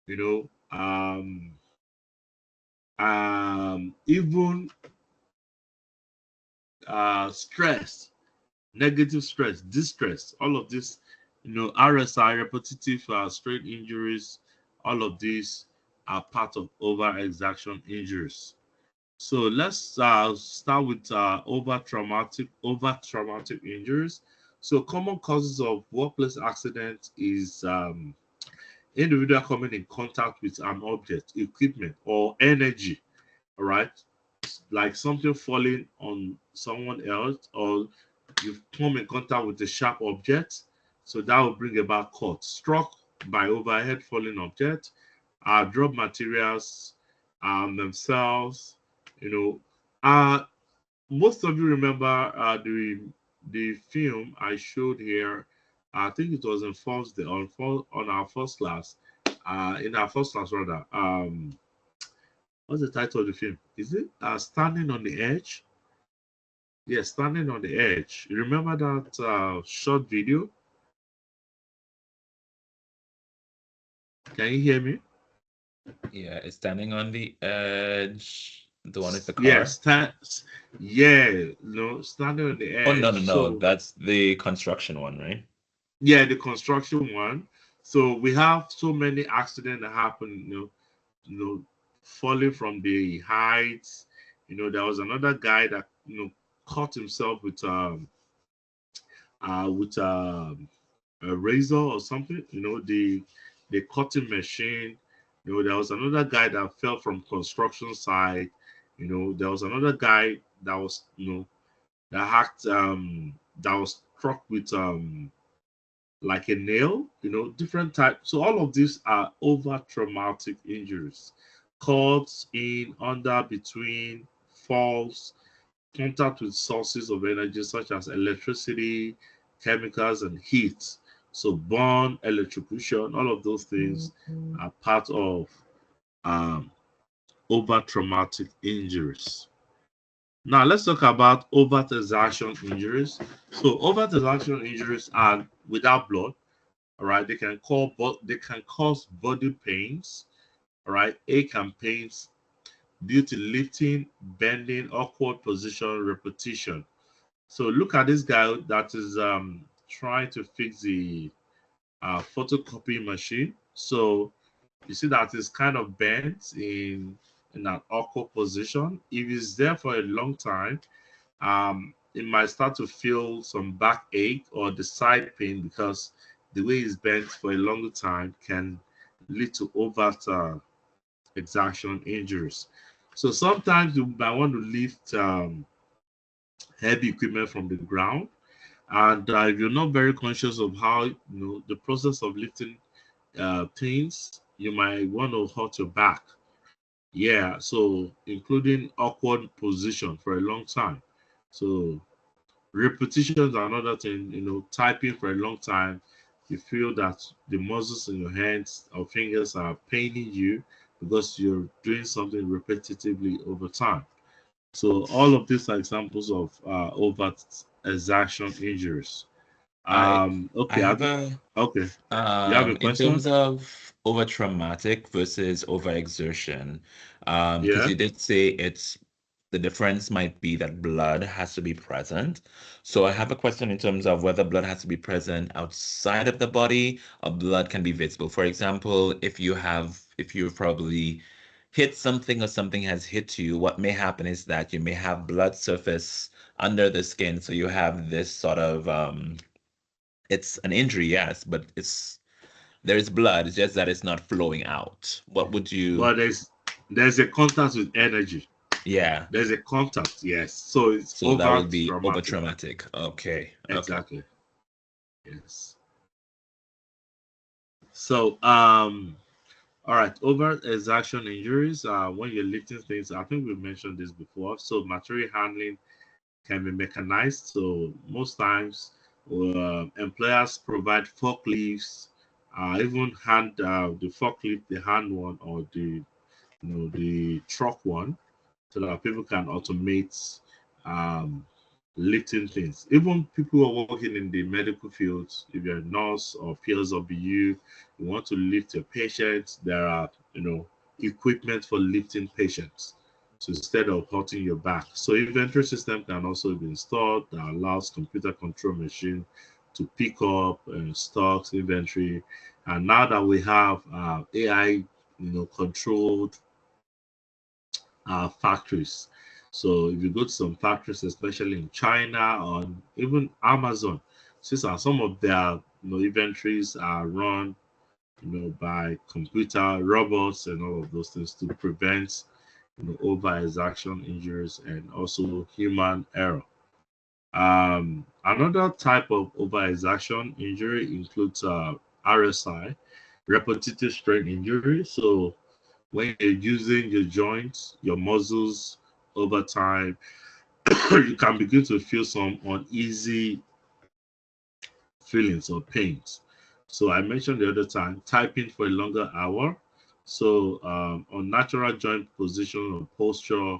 you know, even stress, negative stress, distress, all of this, RSI, repetitive strain injuries, all of these are part of over exertion injuries. So let's start with over traumatic injuries. So common causes of workplace accidents is individual coming in contact with an object, equipment, or energy. All right, like something falling on someone else, or you've come in contact with a sharp object. So that will bring about cut. Struck by overhead falling object, drop materials themselves, you know. Most of you remember the film I showed here. I think it was in first day on our first class. In our first class rather. What's the title of the film? Is it Standing on the Edge? Yeah, Standing on the Edge. You remember that short video? Can you hear me? Yeah, it's standing on the edge. The one with the car? Yes, yeah, no, standing on the Oh, no, no, edge. no. So That's the construction one, right? yeah, the construction one. So we have so many accidents that happen, falling from the heights. There was another guy that caught himself with a razor or something. The cutting machine. There was another guy that fell from construction site. There was another guy that was that hacked that was struck with like a nail, different types. So all of these are over traumatic injuries, cuts in, under, between, falls, contact with sources of energy such as electricity, chemicals, and heat. So burn, electrocution, all of those things are part of um, over traumatic injuries. Now let's talk about overt exertion injuries. So overt exertion injuries are without blood. All right, they can cause body pains, all right, ache and pains due to lifting, bending, awkward position, repetition. So look at this guy that is trying to fix the photocopy machine. So you see that it's kind of bent in an awkward position. If it's there for a long time, it might start to feel some backache or the side pain because the way it's bent for a longer time can lead to overt exertion injuries. So sometimes you might want to lift heavy equipment from the ground, and if you're not very conscious of how the process of lifting things, you might want to hurt your back. Yeah, so including awkward position for a long time. So repetitions are another thing, typing for a long time. You feel that the muscles in your hands or fingers are paining you because you're doing something repetitively over time. So all of these are examples of overt exertion injuries. I I Okay, have a okay. You have a in question? terms of over traumatic versus over exertion, because Yeah. you did say it's the difference might be that blood has to be present. So I have a question in terms of whether blood has to be present outside of the body or blood can be visible. For example, if you've probably hit something or something has hit you, what may happen is that you may have blood surface under the skin. So you have this sort of it's an injury, yes, but there's blood. It's just that it's not flowing out. What would you? But there's a contact with energy. Yeah. There's a contact, yes. So it's So that would overt be over traumatic. traumatic. Okay. Okay. Exactly. Yes. So all right, overt exertion injuries, when you're lifting things, I think we've mentioned this before. So material handling can be mechanized. So most times, employers provide forklifts, even hand the forklift, the hand one, or the truck one, so that people can automate um, lifting things. Even people who are working in the medical fields, if you're a nurse or PSW, you want to lift your patients, there are equipment for lifting patients. So instead of hurting your back. So inventory system can also be installed that allows computer control machine to pick up stocks, inventory. And now that we have AI, controlled factories. So if you go to some factories, especially in China or even Amazon, since some of their inventories are run by computer robots and all of those things to prevent over exertion injuries and also human error. Another type of over exertion injury includes RSI, repetitive strain injury. So when you're using your joints, your muscles over time, you can begin to feel some uneasy feelings or pains. So I mentioned the other time, typing for a longer hour. So unnatural joint position or posture,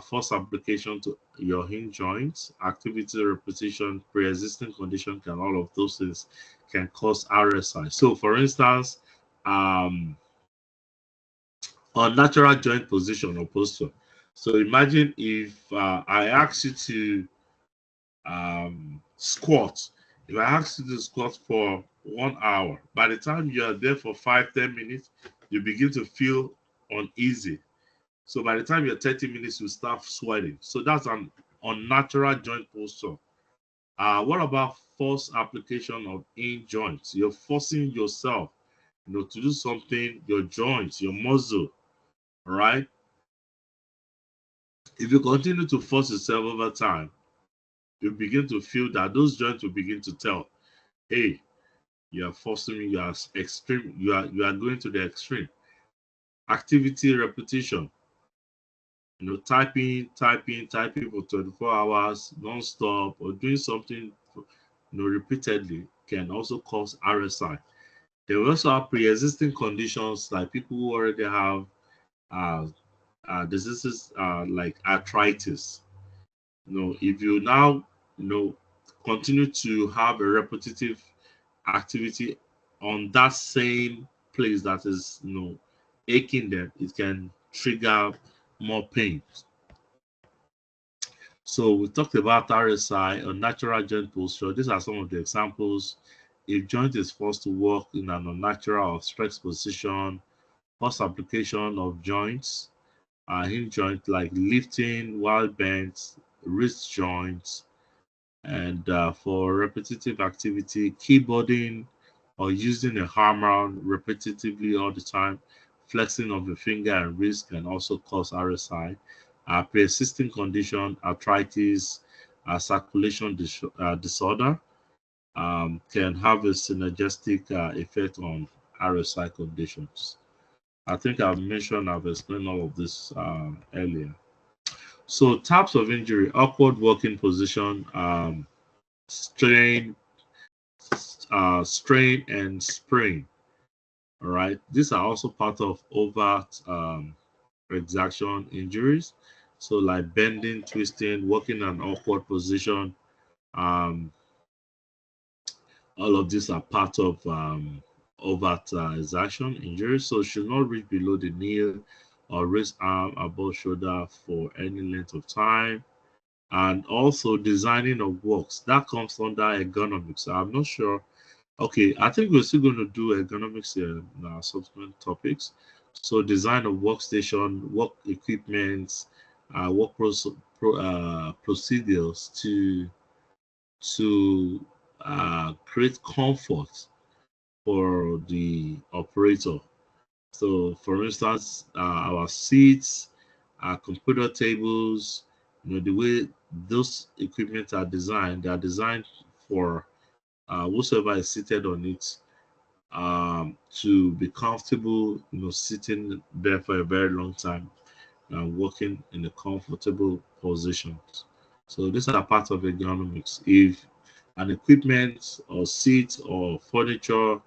force application to your hinge joints, activity repetition, pre-existing condition, can all of those things can cause RSI. So for instance, um, unnatural joint position or posture. So imagine if I ask you to squat. If I ask you to squat for 1 hour, by the time you are there for 5-10 minutes, you begin to feel uneasy. So by the time you're 30 minutes, you start sweating. So that's an unnatural joint posture. What about force application of in joints? You're forcing yourself, to do something, your joints, your muscle, all right? If you continue to force yourself over time, you begin to feel that those joints will begin to tell, hey, you are forcing me, you are extreme, you are going to the extreme. Activity repetition, typing for 24 hours non-stop or doing something repeatedly can also cause RSI. There will also have pre-existing conditions like people who already have uh, diseases like arthritis. If you now continue to have a repetitive activity on that same place that is aching them, it can trigger more pain. So we talked about RSI, unnatural joint posture. These are some of the examples. If joint is forced to work in an unnatural or stress position, force application of joints, hinge joint like lifting while bent, wrist joints, and for repetitive activity, keyboarding or using a hammer repetitively all the time, flexing of the finger and wrist can also cause RSI. Pre-existing condition, arthritis, circulation disorder can have a synergistic effect on RSI conditions. I think I've explained all of this earlier. So types of injury: awkward working position, strain, strain and sprain. All right, these are also part of overt exertion injuries. So like bending, twisting, working in an awkward position. Um, all of these are part of overt exertion injuries. So should not reach below the knee or raise arm above shoulder for any length of time. And also designing of works that comes under ergonomics. I'm not sure. Okay, I think we're still going to do ergonomics in our subsequent topics. So design of workstation, work equipment, work procedures to create comfort for the operator. So, for instance, our seats, our computer tables, the way those equipment are designed, they are designed for whosoever is seated on it to be comfortable, sitting there for a very long time and working in a comfortable position. So these are part of ergonomics. If an equipment or seat or furniture,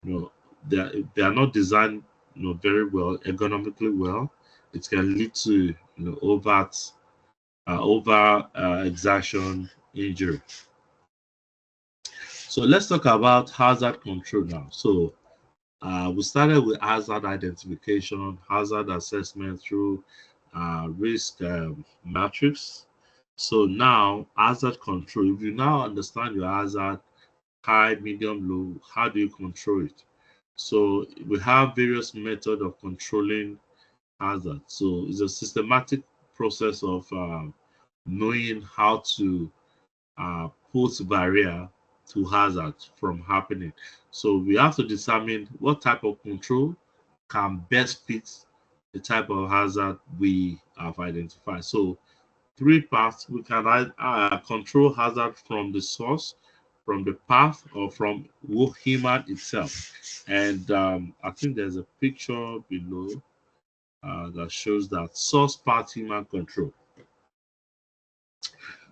you know, they are not designed, very well, ergonomically well, it can lead to, over exertion injury. So let's talk about hazard control now. So we started with hazard identification, hazard assessment through risk matrix. So now hazard control. If you now understand your hazard, high, medium, low, how do you control it? So we have various methods of controlling hazard. So it's a systematic process of knowing how to put barrier to hazard from happening. So we have to determine what type of control can best fit the type of hazard we have identified. So three parts: we can control hazard from the source, from the path, or from human itself. And I think there's a picture below that shows that source, path, human control.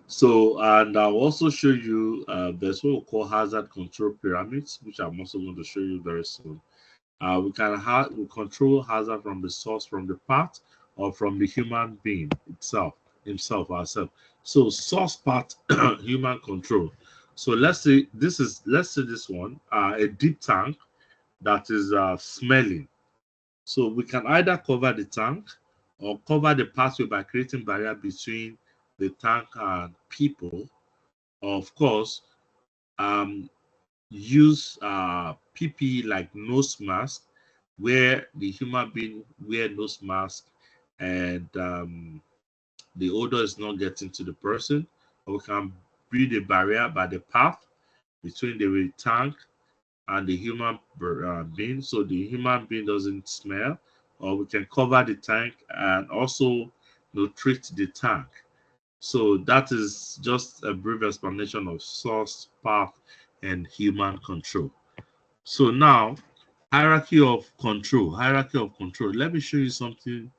So, and I'll also show you there's what we call hazard control pyramids, which I'm also going to show you very soon. We control hazard from the source, from the path, or from the human being himself, ourselves. So, source, path, human control. So let's say this one, a deep tank that is smelling. So we can either cover the tank or cover the pathway by creating barrier between the tank and people. Of course, use PPE like nose mask, where the human being wear nose mask and the odor is not getting to the person. Or we can build a barrier by the path between the tank and the human being, so the human being doesn't smell. Or we can cover the tank and also treat the tank. So that is just a brief explanation of source, path, and human control. So now, hierarchy of control. Hierarchy of control. Let me show you something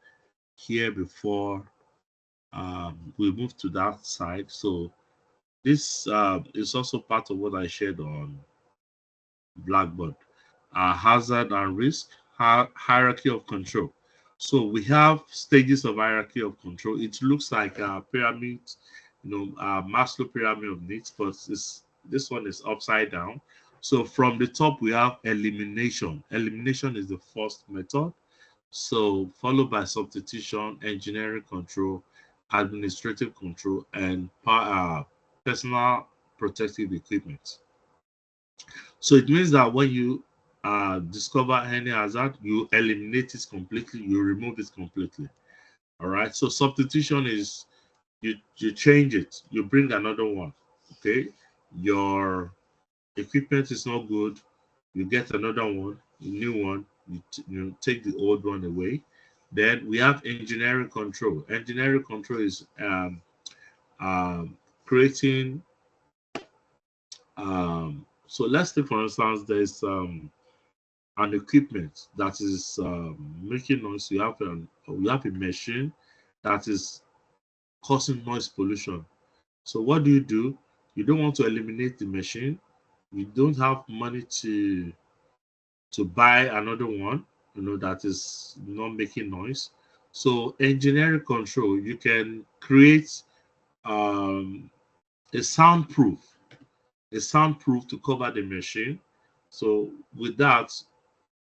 here before we move to that side. So this is also part of what I shared on Blackboard. Hazard and risk, hierarchy of control. So we have stages of hierarchy of control. It looks like a pyramid, Maslow pyramid of needs, but this one is upside down. So from the top, we have elimination. Elimination is the first method. So followed by substitution, engineering control, administrative control, and personal protective equipment. So it means that when you discover any hazard, you eliminate it completely, you remove it completely. All right. So substitution is you change it, you bring another one. Okay. Your equipment is not good, you get another one, a new one, you take the old one away. Then we have engineering control. Engineering control is creating so let's say for instance there's an equipment that is making noise. You have a machine that is causing noise pollution. So what do? You don't want to eliminate the machine. You don't have money to buy another one, that is not making noise. So engineering control, you can create um, a soundproof to cover the machine. So with that,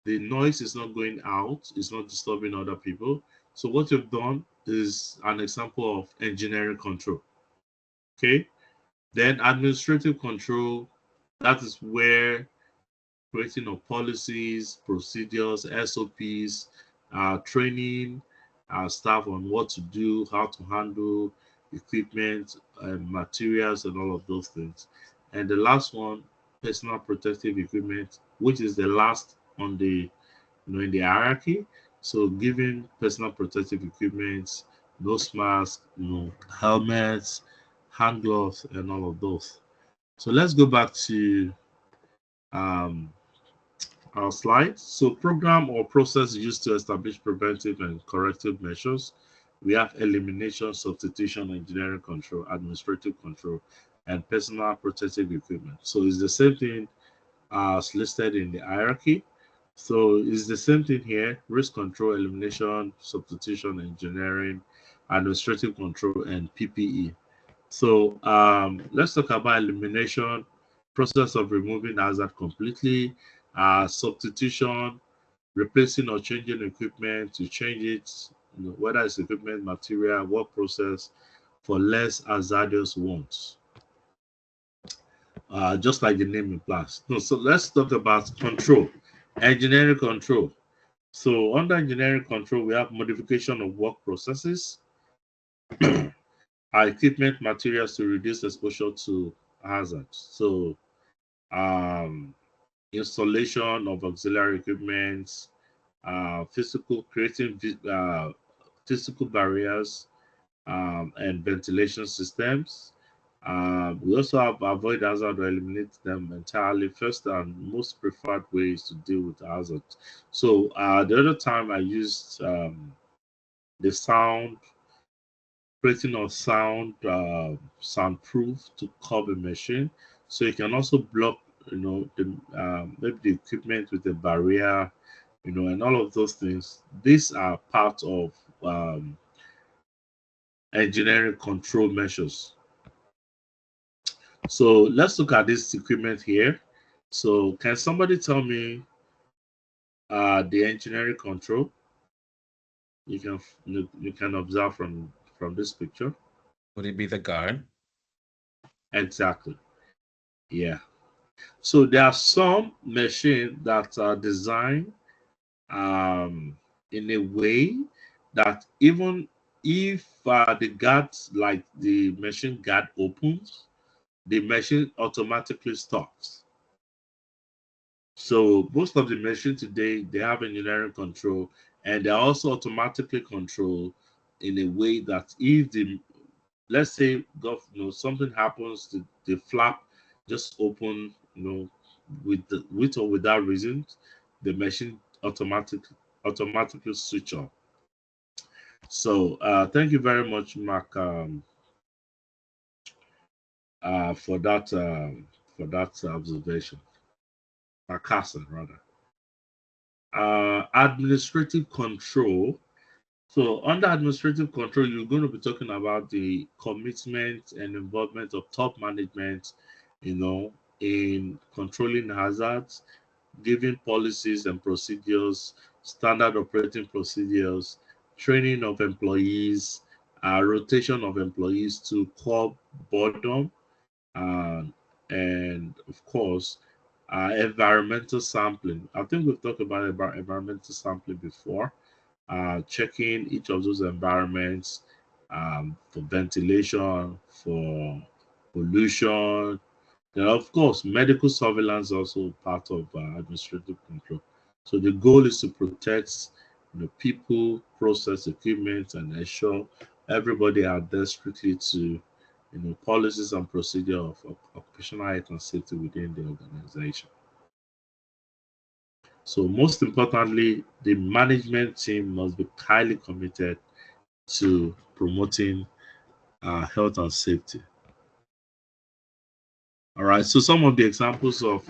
the noise is not going out, it's not disturbing other people. So what you've done is an example of engineering control. Okay. Then administrative control, that is where creating of policies, procedures, SOPs, training staff on what to do, how to handle equipment and materials and all of those things. And the last one, personal protective equipment, which is the last on the in the hierarchy. So giving personal protective equipment, nose mask, helmets, hand gloves, and all of those. So let's go back to um, our slide. So program or process used to establish preventive and corrective measures. We have elimination, substitution, engineering control, administrative control, and personal protective equipment. So it's the same thing as listed in the hierarchy. So it's the same thing here: risk control, elimination, substitution, engineering, administrative control, and PPE. So let's talk about elimination, process of removing hazard completely, substitution, replacing or changing equipment to change it, whether it's equipment, material, work process for less hazardous ones, just like the name implies. No, so let's talk about control, engineering control. So under engineering control, we have modification of work processes, equipment, materials to reduce exposure to hazards. So um, installation of auxiliary equipment, creating physical barriers and ventilation systems. We also have avoid hazard or eliminate them entirely. First and most preferred way is to deal with hazard. So the other time I used the creating of soundproof to cover machine. So you can also block, maybe the equipment with a barrier, and all of those things. These are part of engineering control measures. So let's look at this equipment here. So can somebody tell me the engineering control? you can observe from this picture. Would it be the guard? Exactly. Yeah. So there are some machines that are designed in a way that even if the guard, like the machine guard opens, the machine automatically stops. So most of the machines today, they have engineering control, and they're also automatically controlled in a way that if the, let's say, something happens, the flap just open, with or without reason, the machine automatically switch off. So thank you very much, Mark, for that observation, Marcassa, rather. Administrative control. So under administrative control, you're going to be talking about the commitment and involvement of top management, in controlling hazards, giving policies and procedures, standard operating procedures, training of employees, rotation of employees to curb boredom, uh, and of course, environmental sampling. I think we've talked about environmental sampling before, checking each of those environments for ventilation, for pollution. Then, of course, medical surveillance is also part of administrative control. So the goal is to protect people, process, equipment, and ensure everybody adheres strictly to policies and procedure of occupational health and safety within the organization. So most importantly, the management team must be highly committed to promoting health and safety. All right. So some of the examples of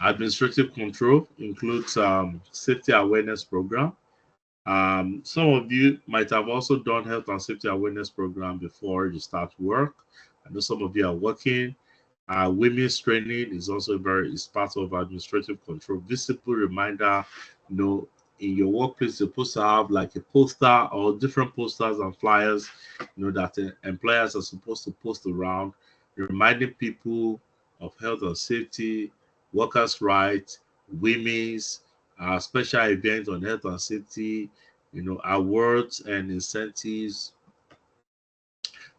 administrative control includes safety awareness program. Some of you might have also done health and safety awareness program before you start work. I know some of you are working. Women's training is also is part of administrative control. Visible reminder, in your workplace, you're supposed to have like a poster or different posters and flyers, that employers are supposed to post around, reminding people of health and safety, workers' rights, women's, special events on health and safety, awards and incentives.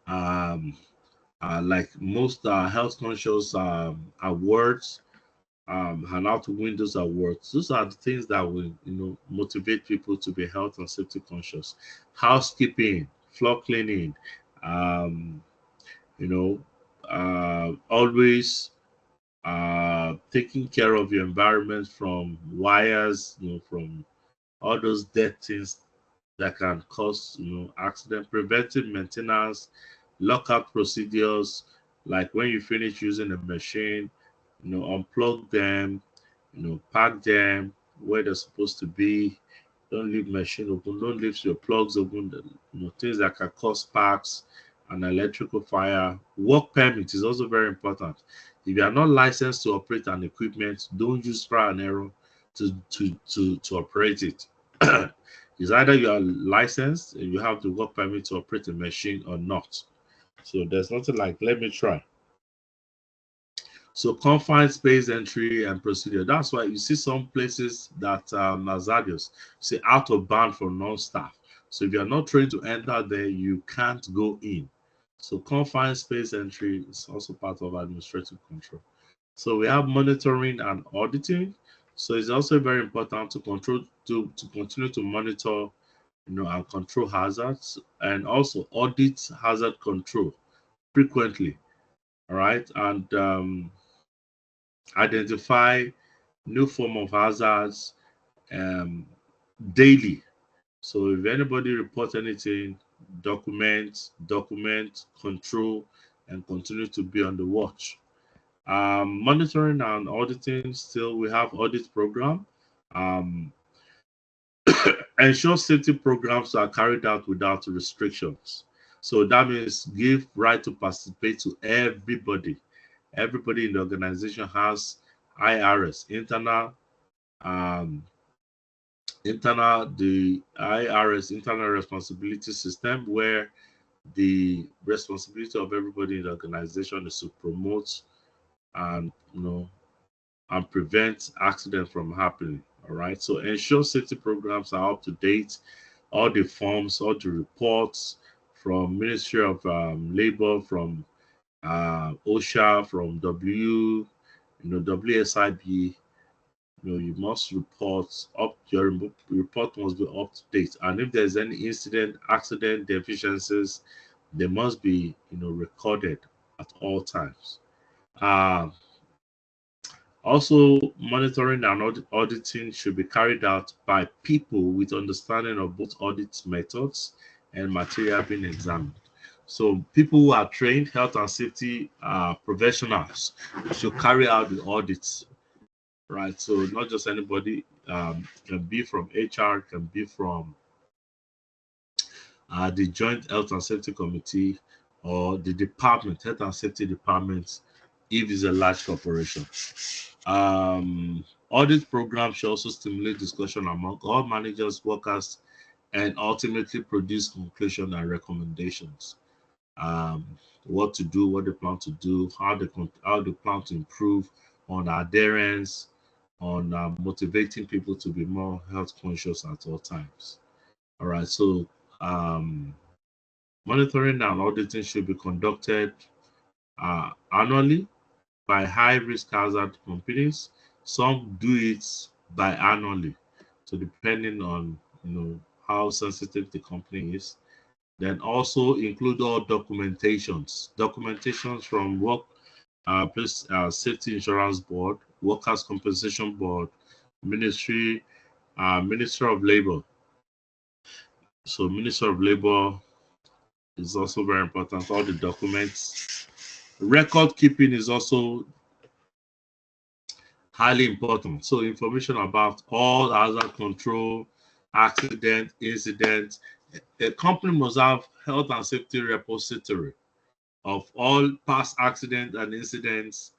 Um, like most health conscious awards, and how to win those awards. Those are the things that will, motivate people to be health and safety conscious. Housekeeping, floor cleaning, um, always taking care of your environment from wires, from all those dead things that can cause accident. Preventive maintenance, lockout procedures, like when you finish using a machine, unplug them, pack them where they're supposed to be. Don't leave machine open, don't leave your plugs open, things that can cause sparks and electrical fire. Work permit is also very important. If you are not licensed to operate an equipment, don't use trial and error to operate it. It's either you are licensed and you have the work permit to operate a machine or not. So there's nothing like let me try. So confined space entry and procedure. That's why you see some places that hazardous, say out of bound for non-staff. So if you're not trained to enter there, you can't go in. So confined space entry is also part of administrative control. So we have monitoring and auditing. So it's also very important to continue to monitor, and control hazards, and also audit hazard control frequently. All right, and identify new form of hazards um, daily. So if anybody reports anything, document, control, and continue to be on the watch. Monitoring and auditing, still we have audit program. Um, ensure safety programs are carried out without restrictions. So that means give right to participate to everybody. Everybody in the organization has IRS, internal um, the IRS internal responsibility system, where the responsibility of everybody in the organization is to promote and and prevent accidents from happening. All right. So ensure safety programs are up to date. All the forms, all the reports from Ministry of Labor, from OSHA, from WSIB, you must report up. Your report must be up to date. And if there's any incident, accident, deficiencies, they must be recorded at all times. Also, monitoring and auditing should be carried out by people with understanding of both audit methods and material being examined. So people who are trained health and safety professionals should carry out the audits, right? So not just anybody, can be from HR, can be from the Joint Health and Safety Committee or the department, Health and Safety Department, if it's a large corporation. Audit programs should also stimulate discussion among all managers, workers, and ultimately produce conclusion and recommendations. Um, what to do, what they plan to do, how they plan to improve on adherence, on motivating people to be more health conscious at all times. All right, so monitoring and auditing should be conducted annually by high risk hazard companies. Some do it biannually, so depending on how sensitive the company is. Then also include all documentations from work safety insurance board, workers compensation board, ministry of labor. So Ministry of Labor is also very important. All the documents, record keeping is also highly important. So information about all hazard control, accident, incidents. A company must have health and safety repository of all past accidents and incidents,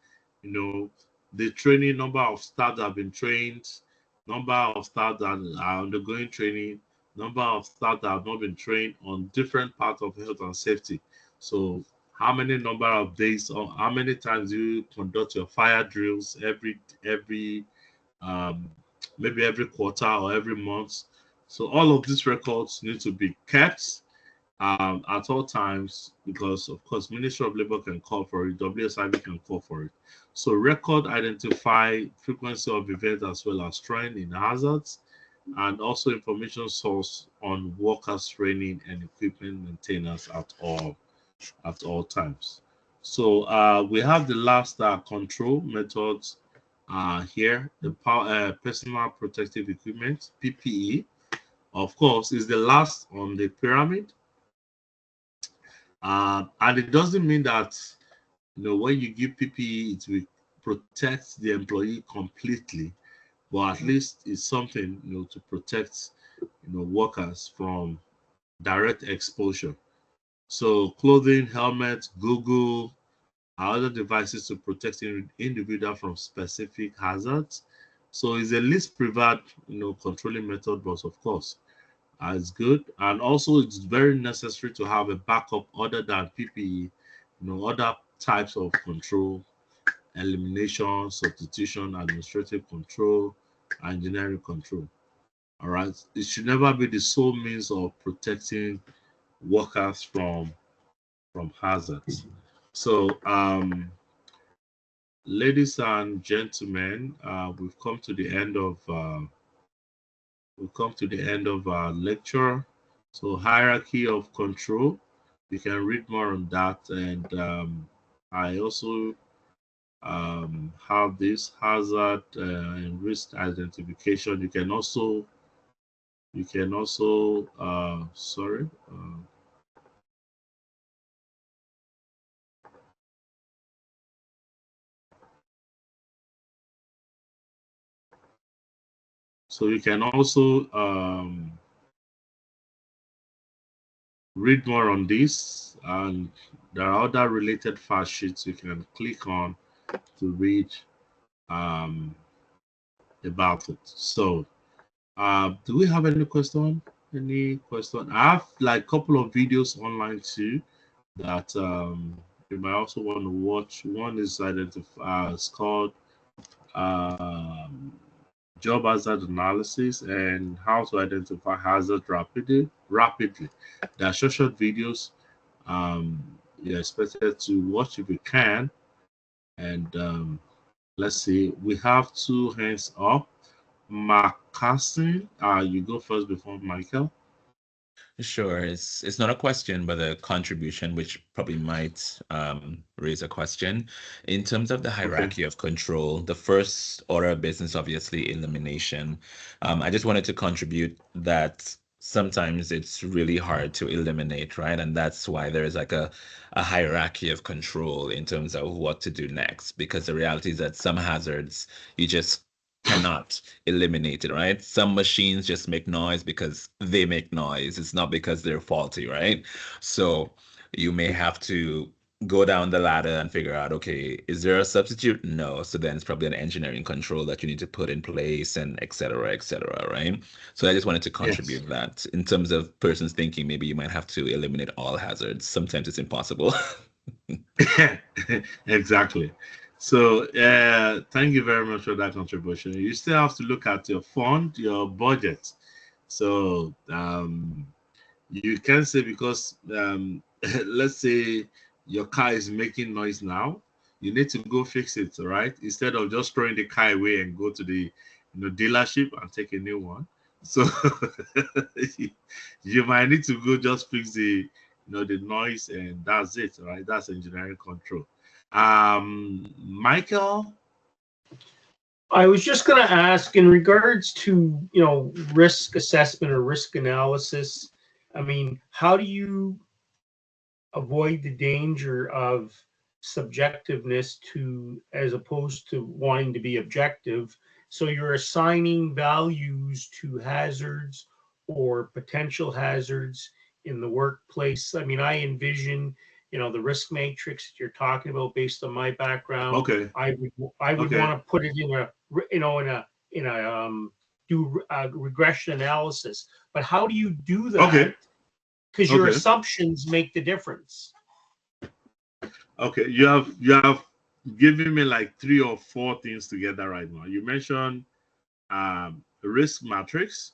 the training, number of staff that have been trained, number of staff that are undergoing training, number of staff that have not been trained on different parts of health and safety. So how many number of days or how many times you conduct your fire drills every maybe every quarter or every month. So all of these records need to be kept at all times, because of course Ministry of Labor can call for it, WSIB can call for it. So record identify frequency of events as well as trend in hazards, and also information source on workers training and equipment maintenance at all times. So we have the last control methods here. The personal protective equipment, PPE, of course, is the last on the pyramid. And it doesn't mean that when you give PPE, it will protect the employee completely, but at least it's something to protect workers from direct exposure. So clothing, helmets, Google, other devices to protect individual from specific hazards. So it's a least preferred controlling method, but of course it's good. And also it's very necessary to have a backup other than PPE, other types of control, elimination, substitution, administrative control, engineering control. All right, it should never be the sole means of protecting workers from hazards. So ladies and gentlemen, we've come to the end of our lecture. So hierarchy of control, you can read more on that. And I also have this hazard and risk identification. Sorry. So you can also read more on this, and there are other related fact sheets you can click on to read about it. So Do we have any question? Any question? I have like a couple of videos online too that you might also want to watch. One is identify. It's called um, job hazard analysis and how to identify hazard rapidly. Rapidly, there are short videos. You're expected to watch if you can. And let's see, we have two hands up. Mark Carson, you go first before Michael. Sure. It's not a question, but a contribution, which probably might raise a question. In terms of the Okay. hierarchy of control, the first order of business, obviously, elimination. I just wanted to contribute that sometimes it's really hard to eliminate, right? And that's why there is like a hierarchy of control in terms of what to do next, because the reality is that some hazards you just cannot eliminate it, right? Some machines just make noise because they make noise. It's not because they're faulty, right? So you may have to go down the ladder and figure out, okay, is there a substitute? No. So then it's probably an engineering control that you need to put in place and et cetera, right? So I just wanted to Yes. contribute that in terms of persons thinking maybe you might have to eliminate all hazards. Sometimes it's impossible. Exactly. So thank you very much for that contribution. You still have to look at your fund, your budget. So you can say because let's say your car is making noise now, you need to go fix it, right? Instead of just throwing the car away and go to the dealership and take a new one. So you might need to go just fix the the noise, and that's it, right? That's engineering control. Michael. I was just going to ask in regards to, risk assessment or risk analysis. I mean, how do you avoid the danger of subjectiveness to as opposed to wanting to be objective? So you're assigning values to hazards or potential hazards in the workplace. I mean, I envision, the risk matrix that you're talking about based on my background. Okay. I would Okay. want to put it in a do regression analysis. But how do you do that? Okay. Because your Okay. assumptions make the difference. Okay, you have given me like 3 or 4 things together right now. You mentioned risk matrix.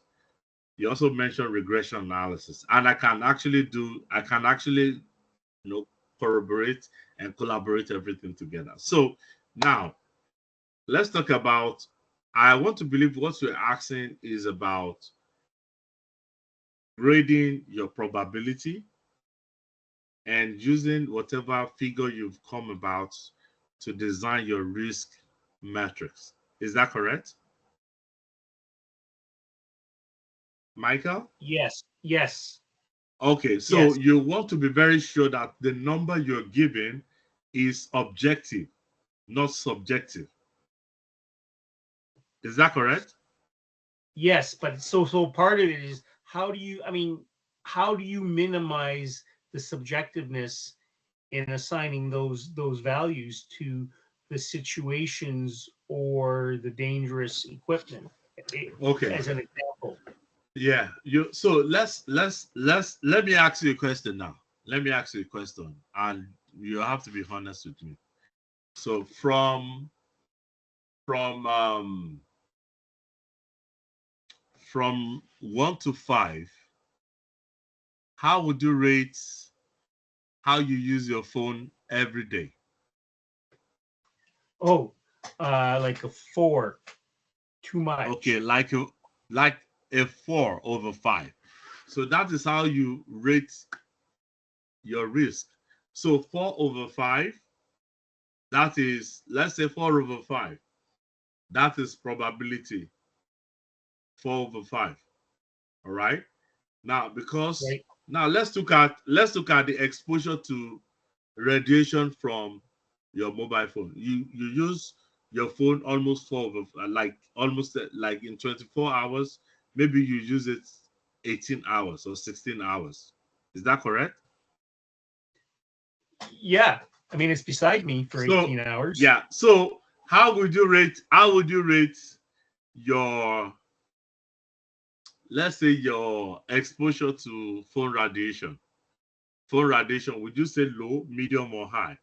You also mentioned regression analysis, and I can actually corroborate and collaborate everything together. So now let's talk about. I want to believe what you're asking is about grading your probability and using whatever figure you've come about to design your risk matrix. Is that correct, Michael? Yes, yes, Okay, so yes, you want to be very sure that the number you're giving is objective, not subjective. Is that correct? yes. But so part of it is how do you minimize the subjectiveness in assigning those values to the situations or the dangerous equipment, Okay. as an example? Yeah. Let me ask you a question now. Let me ask you a question, and you have to be honest with me. So from um from 1 to 5, how would you rate how you use your phone every day? Oh, like a 4, too Okay, much. like a 4/5. So that is how you rate your risk. So 4/5, that is, let's say 4/5, that is probability 4/5. All right. Now, because Right, now let's look at the exposure to radiation from your mobile phone. You use your phone almost like almost like in 24 hours. Maybe you use it 18 hours or 16 hours. Is that correct? yeah. I mean, it's beside me for So 18 hours. yeah. So how would you rate your let's say your exposure to phone radiation. Phone radiation, would you say low, medium, or high?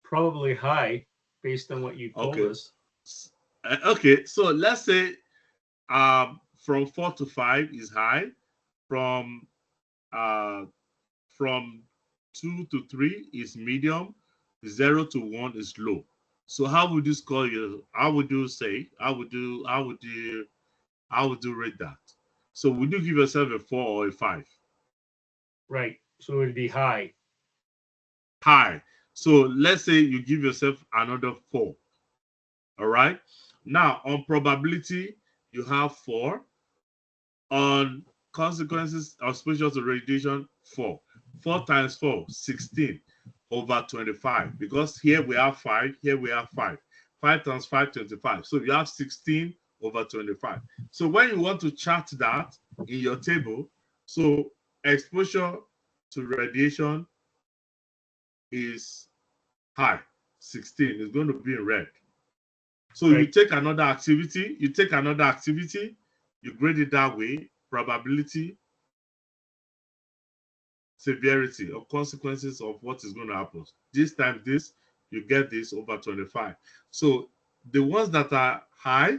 Probably high, based on what you told Okay. us. Okay, so let's say from 4 to 5 is high, from uh from 2 to 3 is medium, 0 to 1 is low. So how would you score your, how would you say, how would you rate that? So would you give yourself a 4 or a 5? Right. So it would be high. High. So let's say you give yourself another 4. All right. Now on probability, you have 4. On consequences of exposure to radiation, 4. 4 times 4, 16 over 25. Because here we have 5, here we have 5. 5 times 5, 25. So you have 16 over 25. So when you want to chart that in your table, so exposure to radiation is high, 16 is going to be in red. So Right. you take another activity, you grade it that way, probability, severity, or consequences of what is going to happen. This time, this, you get this over 25. So the ones that are high,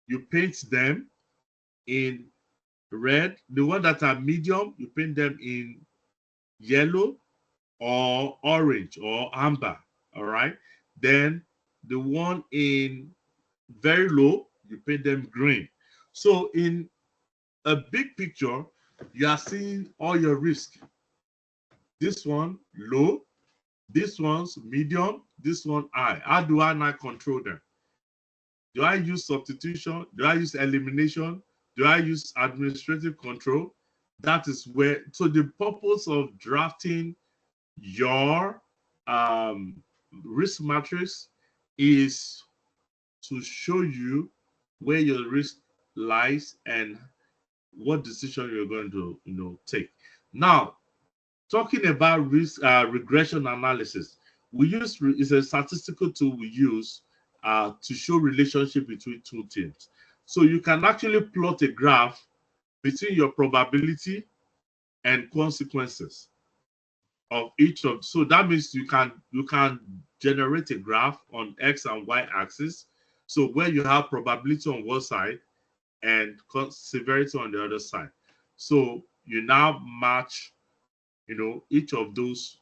you paint them in red. The ones that are medium, you paint them in yellow or orange or amber. All right. Then the one in very low, you paint them green. So in a big picture, you are seeing all your risk. This one low, this one's medium, this one high. How do I now control them? Do I use substitution? Do I use elimination? Do I use administrative control? That is where, so the purpose of drafting your risk matrix is to show you where your risk lies and what decision you're going to take. Now, talking about risk regression analysis, we use is a statistical tool we use to show relationship between two things. So you can actually plot a graph between your probability and consequences of each of. So that means you can generate a graph on x and y axis. So where you have probability on one side and severity on the other side. So you now match, each of those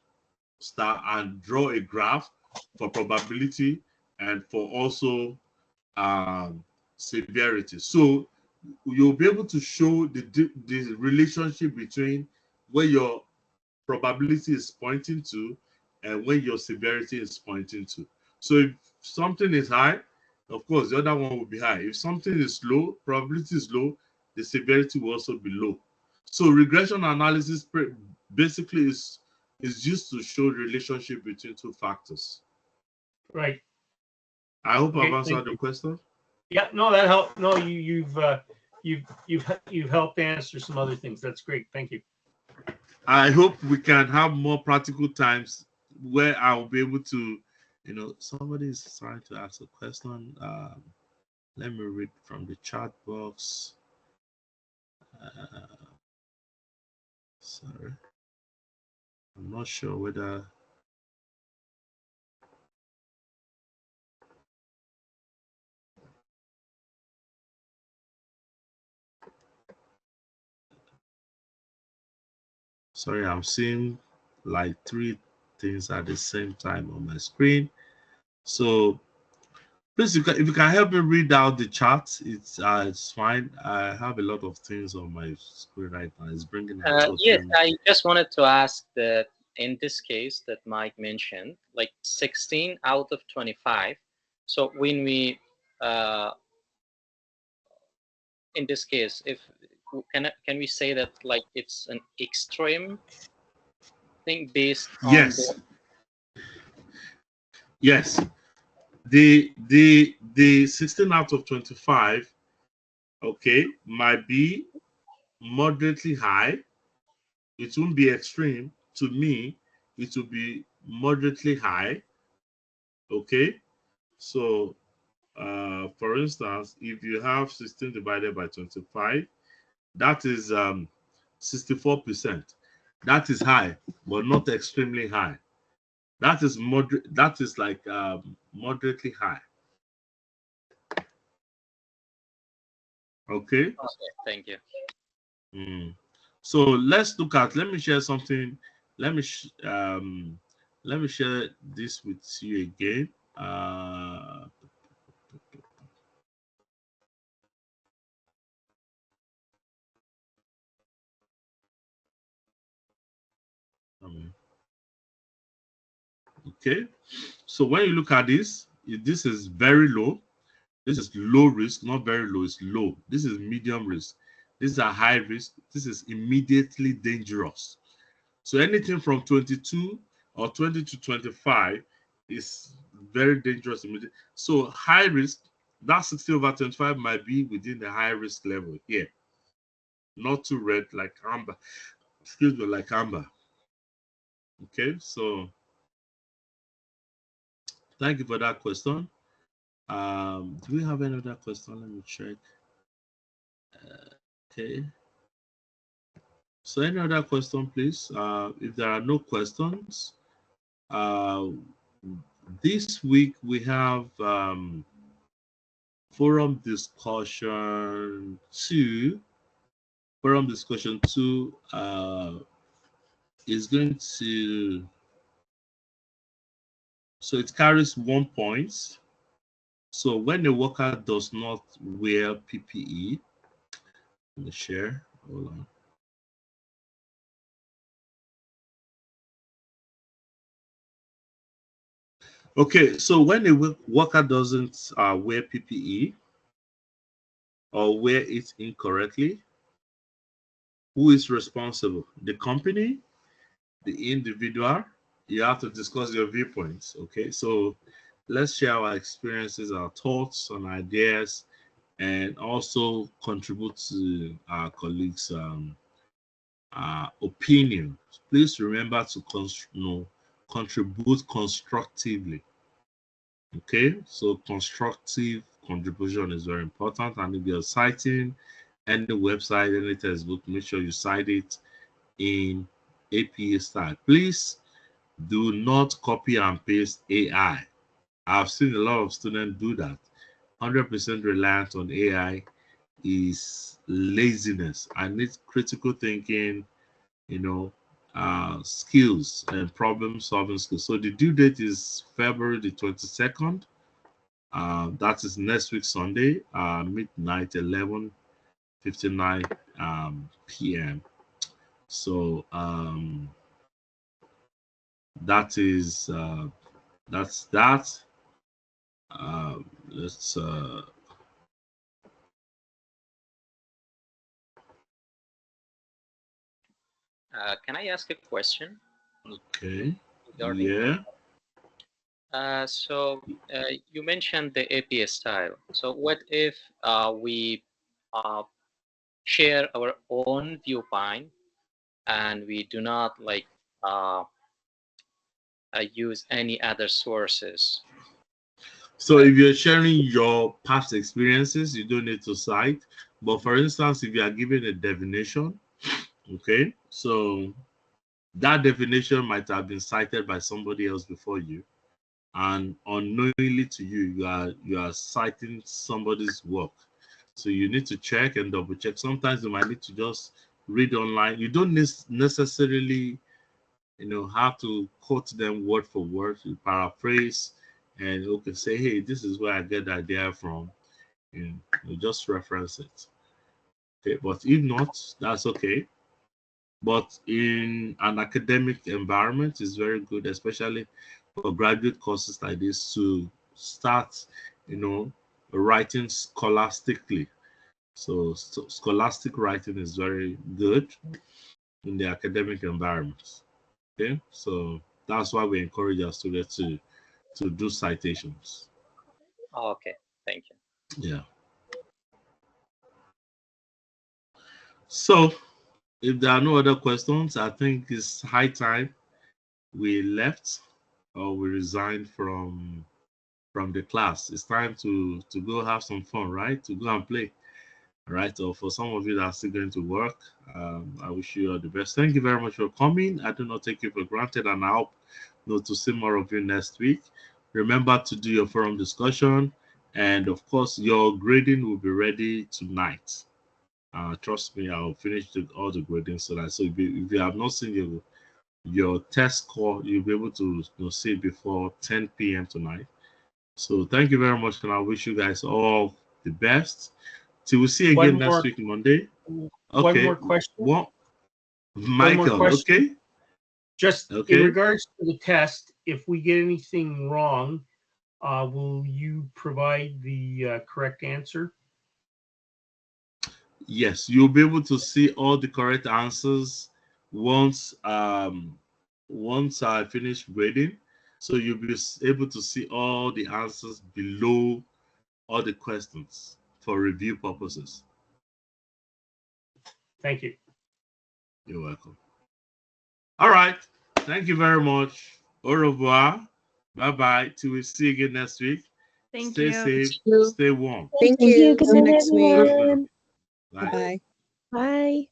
star and draw a graph for probability and for also severity. So you'll be able to show the relationship between where your probability is pointing to and where your severity is pointing to. So if something is high, of course, the other one will be high. If something is low, probability is low, the severity will also be low. So regression analysis basically is used to show the relationship between two factors. Right. I hope Okay, I've answered thank the you. question. Yeah, no, that helped. No, you've helped answer some other things. That's great. Thank you. I hope we can have more practical times where I'll be able to, somebody is trying to ask a question. Let me read from the chat box. Sorry. I'm not sure whether. Sorry, I'm seeing like 3 things at the same time on my screen. So please, if you can help me read out the chat, it's fine. I have a lot of things on my screen right now. It's bringing out. Yes, I just wanted to ask that in this case that Mike mentioned, like 16 out of 25. So when we, in this case, if can we say that like it's an extreme thing based on the Yes. The 16 out of 25, okay, might be moderately high. It won't be extreme. To me, it will be moderately high. Okay. So For instance, if you have 16 divided by 25, that is 64%. That is high, but not extremely high. That is moderate. That is like moderately high. Okay. Okay, thank you. So let's look at. Let me share something. Let me let me share this with you again. Okay. So when you look at this, this is very low. This is low risk, not very low. It's low. This is medium risk. This is a high risk. This is immediately dangerous. So anything from 22 or 20 to 25 is very dangerous. So high risk, that 60 over 25 might be within the high risk level here. Not too red like amber. Excuse me, like amber. Okay, so thank you for that question. Do we have any other question? Let me check. Okay. So any other question, please? If there are no questions, this week we have forum discussion 2. Forum discussion 2 is going to, so it carries 1 point. So when a worker does not wear PPE, let me share. Hold on. Okay, so when a worker doesn't wear PPE or wear it incorrectly, who is responsible? The company, the individual? You have to discuss your viewpoints. Okay, so let's share our experiences, our thoughts, and ideas, and also contribute to our colleagues' opinions. Please remember to contribute constructively. Okay, so constructive contribution is very important. And if you're citing any website, any textbook, make sure you cite it in APA style. Please do not copy and paste AI. I've seen a lot of students do that. 100% reliant on AI is laziness. I need critical thinking, skills and problem solving skills. So the due date is February the 22nd. That is next week Sunday, midnight, 11:59 p.m. So that is that's that. Let's Can I ask a question? Okay. Regarding Yeah. So you mentioned the APA style. So what if we share our own viewpoint and we do not use any other sources? So if you're sharing your past experiences, you don't need to cite. But for instance, if you are given a definition, okay, so that definition might have been cited by somebody else before you, and unknowingly to you, you are citing somebody's work. So you need to check and double check. Sometimes you might need to just read online. You don't necessarily, have to quote them word for word. You paraphrase and okay, say, hey, this is where I get the idea from. And you just reference it. Okay, but if not, that's okay. But in an academic environment, it's very good, especially for graduate courses like this, to start, writing scholastically. So scholastic writing is very good in the academic environment. Okay, so that's why we encourage our students to do citations. Okay, thank you. Yeah. So if there are no other questions, I think it's high time we left or we resigned from from the class. It's time to go have some fun, right? To go and play. All right. So for some of you that are still going to work, I wish you all the best. Thank you very much for coming. I do not take you for granted, and I hope to see more of you next week. Remember to do your forum discussion, and of course, your grading will be ready tonight. Trust me, I'll finish all the grading so that if you have not seen your test score, you'll be able to see it before 10 p.m. tonight. So thank you very much, and I wish you guys all the best. Till we see you again next week Monday. Okay. One more question. Michael, okay? Just in regards to the test, if we get anything wrong, will you provide the correct answer? Yes, you'll be able to see all the correct answers once I finish grading. So you'll be able to see all the answers below all the questions for review purposes. Thank you. You're welcome. All right. Thank you very much. Au revoir. Bye-bye. Till we see you again next week. Stay safe. Stay warm. Thank you. Good night, next week. Bye. Bye. Bye.